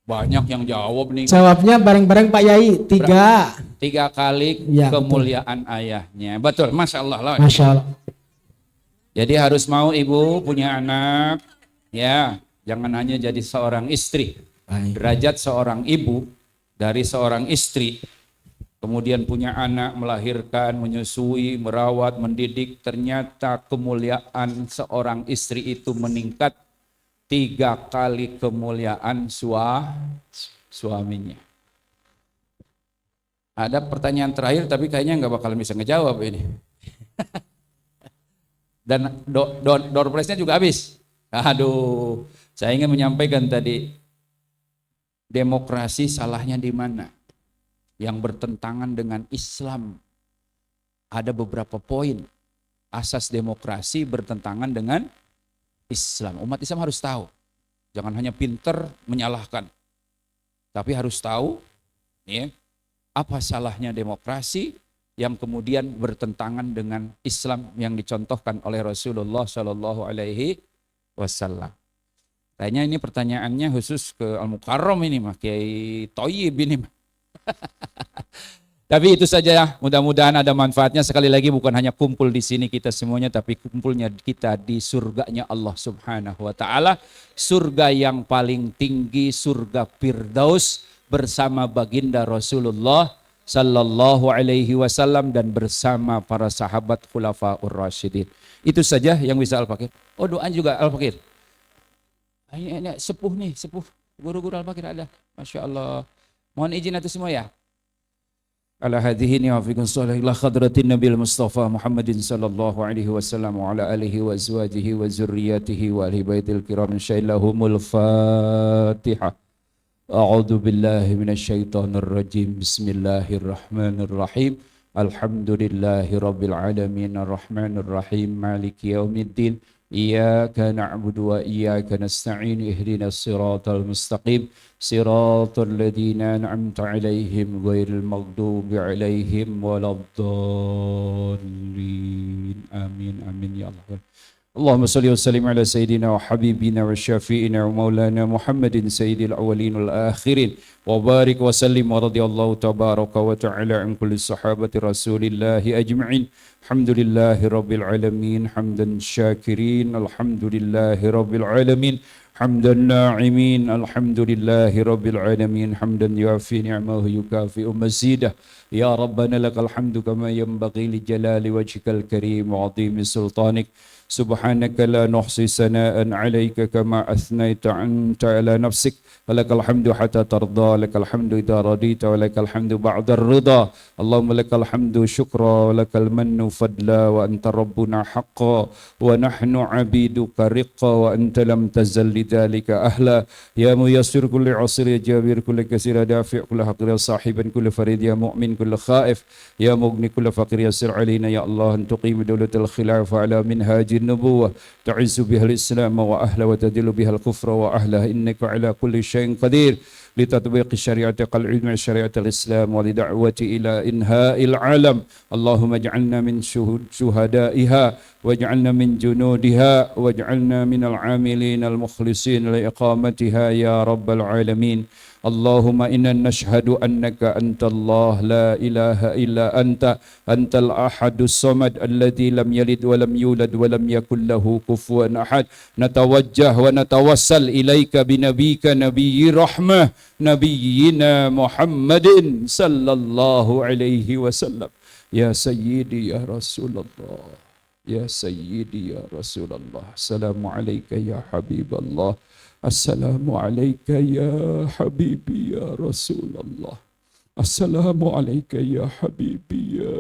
Banyak yang jawab nih. Jawabnya bareng-bareng Pak Yai. 3. 3 kali Ya, kemuliaan ayahnya. Betul, Masya Allah lah. Masya Allah. Jadi harus mau ibu punya anak, ya, jangan hanya jadi seorang istri. Derajat seorang ibu dari seorang istri, kemudian punya anak, melahirkan, menyusui, merawat, mendidik, ternyata kemuliaan seorang istri itu meningkat 3 kali kemuliaan suaminya. Ada pertanyaan terakhir tapi kayaknya nggak bakal bisa ngejawab ini. Dan door prize-nya juga habis. Aduh, saya ingin menyampaikan tadi, demokrasi salahnya di mana? Yang bertentangan dengan Islam. Ada beberapa poin. Asas demokrasi bertentangan dengan Islam. Umat Islam harus tahu. Jangan hanya pinter menyalahkan. Tapi harus tahu ya, apa salahnya demokrasi yang kemudian bertentangan dengan Islam yang dicontohkan oleh Rasulullah Shallallahu Alaihi Wasallam. Kayaknya ini pertanyaannya khusus ke Al-Mukarram ini mah, Kiai Toyib ini mah. Tapi itu saja ya, mudah-mudahan ada manfaatnya. Sekali lagi bukan hanya kumpul di sini kita semuanya, tapi kumpulnya kita di surganya Allah Subhanahu wa taala, surga yang paling tinggi, surga Firdaus bersama baginda Rasulullah Sallallahu Alaihi Wasallam dan bersama para sahabat Khulafaur Rasyidin. Itu saja yang bisa Al-Fakir. Oh, doa juga Al-Fakir. Ini sepuh guru-guru Al-Fakir ada. Masya Allah. Mohon izin atas semua ya. Ala hadhihi wa fikum sallallahu khadratin Nabil Mustafa Muhammadin sallallahu alaihi wasallam wa ala alihi wa azwajihi wa zurriyyatihi wa ahli baitil kiram insya'allahumul Fatihah. A'udzu billahi minasyaitonir rajim. Bismillahirrahmanirrahim. Alhamdulillahi rabbil alamin arrahmanir rahim maliki yaumiddin. Iyyaka na'budu wa iyyaka nasta'in. Ihdinas siratal mustaqim. Siratal ladzina an'amta 'alaihim ghairil maghdubi 'alaihim waladdallin. Amin amin ya Allah. Allahumma salli wa sallim ala sayyidina wa habibina wa syafi'ina wa maulana Muhammadin sayyidil awwalin wal akhirin wa barik wa sallim wa radiyallahu tabaraka wa ta'ala an kulli sahabati rasulillahi ajma'in. Alhamdulillahi rabbil alamin hamdan syakirin, alhamdulillahi rabbil alamin hamdan na'imin, alhamdulillahi rabbil alamin hamdan yuafi ni'amahu yukafi'u mazidah. Ya Rabbana lakal hamdu kama yanbaghi li jalali wajhikal karim wa 'azimi sultanik. Subhanaka la nuhsi sana'an 'alaika kama athnayta anta ala nafsik. Walakal hamdu hatta tarda, lakal hamdu idza radita, walakal hamdu ba'da ar-ridha. Allahumma lakal hamdu syukra, walakal mannu fadla, wa anta rabbuna haqqan, wa nahnu 'abiduka riqqa, wa anta lam tazal lidzalika ahla. Ya muyassir kulli 'usri, ya jabir kulli kasir, ya dafi' kulli haqir, ya sahiban kulli farid, ya mu'min kulli khaif, ya mughni kulli faqir, yassir 'alaina ya Allah an tuqim dawlatal khilafah ala minhaj النبوة تعز بها الإسلام وأهله وتذل بها الكفر وأهله إنك على كل شيء قدير لتطبيق الشريعة كالعلم شريعة الإسلام ولدعوة إلى إنهاء العالم. اللهم اجعلنا من شهدائها واجعلنا من جنودها واجعلنا من العاملين المخلصين لإقامتها يا رب العالمين. اللهم إنا نشهد أنك أنت الله لا إله إلا أنت الأحد الصمد الذي لم يلد ولم يولد ولم يكن له كفوا أحد. نتوجه ونتوسل إليك بنبيك نبي رحمة نبينا محمد صلى الله عليه وسلم. يا سيدي يا رسول الله، يا سيدي يا رسول الله، السلام عليك يا حبيب الله، السلام عليك يا حبيبي يا رسول الله. Assalamualaikum ya habibi ya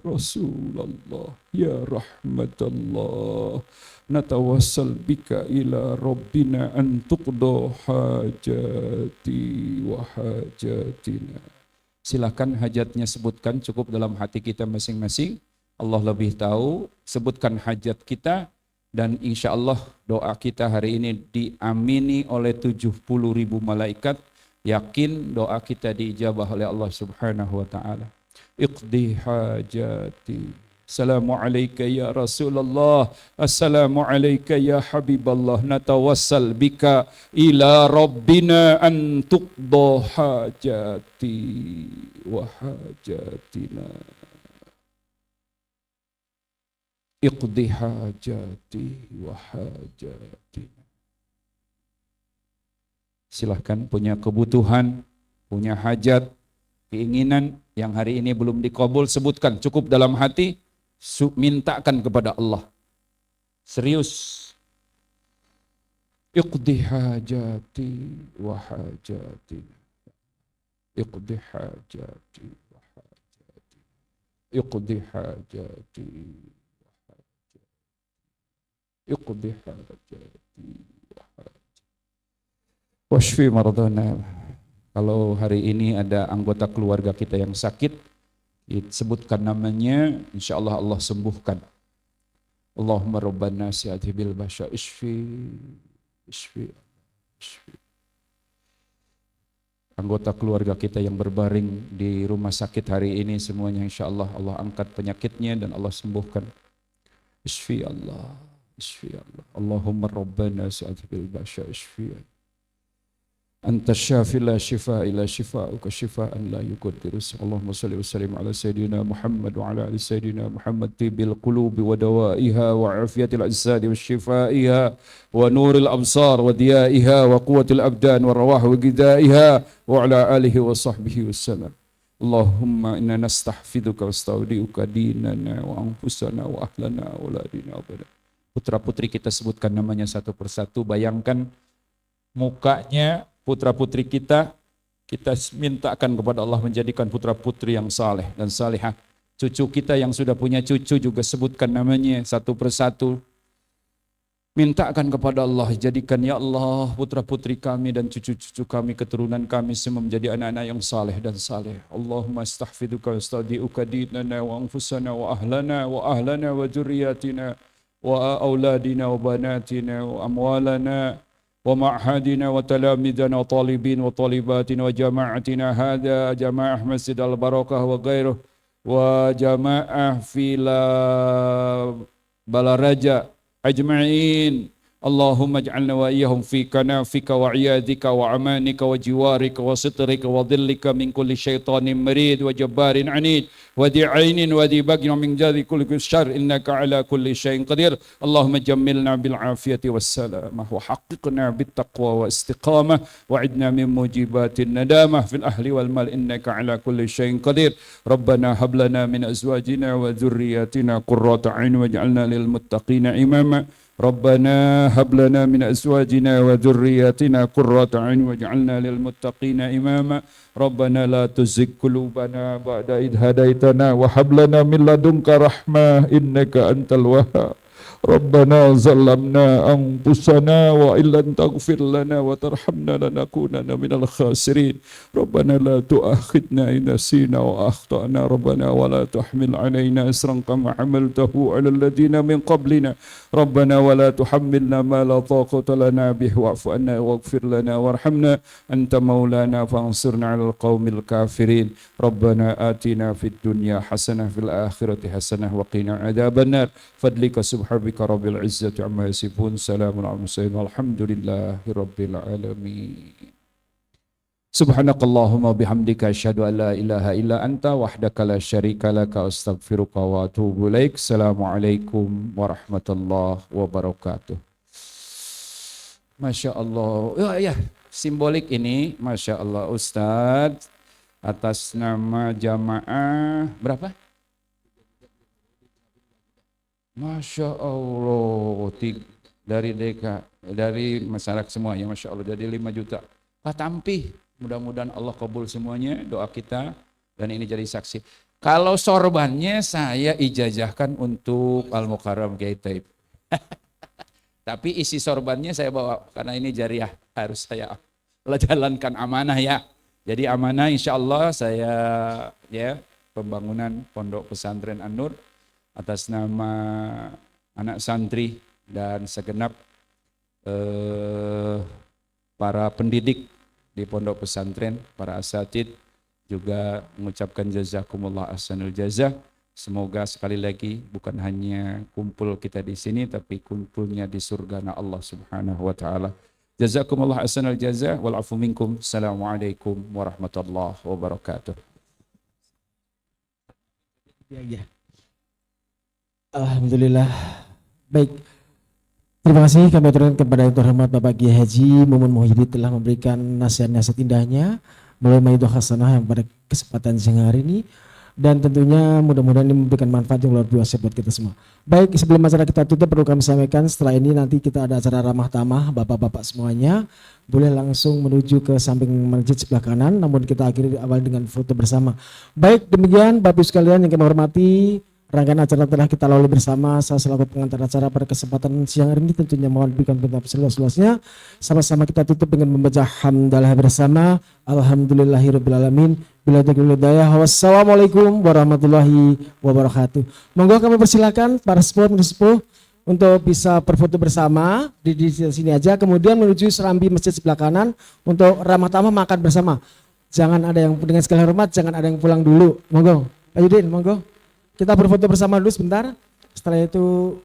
Rasulullah ya rahmatullah. Natawassal bika ila rabbina an tuqda hajati wa hajatina. Silakan hajatnya sebutkan, cukup dalam hati kita masing-masing. Allah lebih tahu, sebutkan hajat kita dan insya Allah doa kita hari ini diamini oleh 70.000 malaikat. Yakin doa kita diijabah oleh Allah Subhanahu wa taala. Iqdi hajati. Assalamualaikum ya Rasulullah. Assalamualaikum ya Habiballah. Natawassal bika ila rabbina an tuqda hajati wa hajatina. Iqdi hajati wa hajatina. Silahkan punya kebutuhan, punya hajat, keinginan yang hari ini belum dikabul, sebutkan cukup dalam hati, mintakan kepada Allah. Serius. Iqdi hajati wa hajati. Iqdi hajati wa hajati. Iqdi hajati wa hajati. Iqdi hajati. Washfi mardana. Kalau hari ini ada anggota keluarga kita yang sakit, sebutkan namanya, insya Allah Allah sembuhkan. Allahumma rabbana si'ati bil basya isfi, isfi, isfi. Anggota keluarga kita yang berbaring di rumah sakit hari ini semuanya insya Allah Allah angkat penyakitnya dan Allah sembuhkan. Isfi Allah, isfi Allah. Allahumma rabbana si'ati bil basya isfi. Anta syafi la shifa ila shifa'uka shifa'an la yuqaddiru. Allahumma salli wa sallim ala sayyidina Muhammad wa ala ali sayyidina Muhammad tibil qulubi wa dawaiha wa afiyatil ajsadi wa shifaiha wa nuril absar wa diyaiha wa quwwatil abdan wa rawah wa gidaiha wa ala alihi wa sahbihi wassalam. Allahumma inna nastahfiduka wa astaudiuka dinana wa anfusana wa ahlana wa auladina abada. Putra-putri kita sebutkan namanya satu persatu, bayangkan mukanya putra-putri kita mintakan kepada Allah menjadikan putra-putri yang saleh dan salihah. Cucu kita yang sudah punya cucu juga sebutkan namanya satu persatu. Mintakan kepada Allah, jadikan ya Allah putra-putri kami dan cucu-cucu kami, keturunan kami semua menjadi anak-anak yang saleh dan saleh. Allahumma astahfiduka wa astaudiuka dinana wa anfusana wa ahlana wa dzurriyyatina wa auladina wa banatina wa amwalana ومعهدنا وتلامذنا وطالبين وطالباتنا وجماعتنا هذا جماعة مسجد البركة وغيره وجماعة في بلرجة أجمعين. اللهم اجعلنا وإياهم في كنافك وعيادك وعمانك وجوارك وسترك وظلك من كل شيطان مريد وجبار عنيد وذي عين وذي بغي ومن جار كل شر إنك على كل شيء قدير. اللهم جملنا بالعافية والسلامة وحققنا بالتقوى واستقامة وعدنا من موجبات الندامة في الأهل والمال إنك على كل شيء قدير. ربنا هب لنا من أزواجنا وذرياتنا قرة عين واجعلنا للمتقين إماما. ربنا هب لنا من أزواجنا وذرياتنا قرة عين واجعلنا للمتقين إماما. ربنا لا تزغ قلوبنا بعد إذ هديتنا وهب لنا من لدنك رحمة إنك أنت الوهاب. ربنا ظلمنا أنفسنا وإن لم تغفر لنا وترحمنا لنكونن من الخاسرين. ربنا لا تؤاخذنا إن نسينا وأخطأنا. ربنا ولا تحمل علينا إصرا كما حملته على الذين من قبلنا. ربنا ولا تحملنا ما لا طاقة لنا به واعف عنا واغفر لنا وارحمنا أنت مولانا فانصرنا على القوم الكافرين. ربنا آتنا في الدنيا حسنة في الآخرة حسنة وقنا عذاب النار. فضلك سبحانك رب العزة عما يصفون سلام على المرسلين والحمد لله رب العالمين. سبحانك اللهم وبحمدك أشهد أن لا إله إلا أنت وحدك لا شريك لك أستغفرك وأتوب إليك. السلام عليكم ورحمة الله وبركاته. Masya Allah. Ya, simbolik ini, Masya Allah Ustadz, atas nama jamaah berapa? Masya Allah, dari masyarakat semua ya, Masya Allah, jadi 5 juta. Pak Tampih, mudah-mudahan Allah kabul semuanya doa kita dan ini jadi saksi. Kalau sorbannya saya ijazahkan untuk Al-Mukarram Kiai Taib. Tapi isi sorbannya saya bawa karena ini jariah, harus saya jalankan amanah ya. Jadi amanah insya Allah saya ya pembangunan Pondok Pesantren An-Nur atas nama anak santri dan segenap para pendidik di pondok pesantren, para asatid juga mengucapkan jazakumullah ahsanul jazah. Semoga sekali lagi bukan hanya kumpul kita di sini tapi kumpulnya di surga Allah Subhanahu wa taala. Jazakumullah ahsanul jazah wal afu minkum. Assalamualaikum warahmatullahi wabarakatuh. Ya. Alhamdulillah. Baik. Terima kasih kami aturkan kepada yang terhormat Bapak Kiai Haji Mumun Muhyiddin telah memberikan nasihat-nasihat indahnya melalui Maidoh Hasanah yang pada kesempatan siang hari ini, dan tentunya mudah-mudahan ini memberikan manfaat yang luar biasa buat kita semua. Baik, sebelum acara kita tutup perlu kami sampaikan setelah ini nanti kita ada acara ramah tamah Bapak-bapak semuanya boleh langsung menuju ke samping masjid sebelah kanan, namun kita akhiri awal dengan foto bersama. Baik, demikian Bapak Ibu sekalian yang kami hormati, rangkaian acara telah kita lalui bersama. Saya selaku pengantar acara pada kesempatan siang hari ini tentunya mohon berikan pendapat seluas-luasnya. Sama-sama kita tutup dengan membaca hamdalah bersama. Alhamdulillahirrabbilalamin. Bila hidayah. Wassalamualaikum warahmatullahi wabarakatuh. Monggo kami persilakan para sepuh untuk bisa berfoto bersama di sini aja. Kemudian menuju serambi masjid sebelah kanan untuk ramah tamah makan bersama. Jangan ada yang dengan segala hormat, jangan ada yang pulang dulu. Monggo, Pak Yudin, monggo. Kita berfoto bersama dulu sebentar. Setelah itu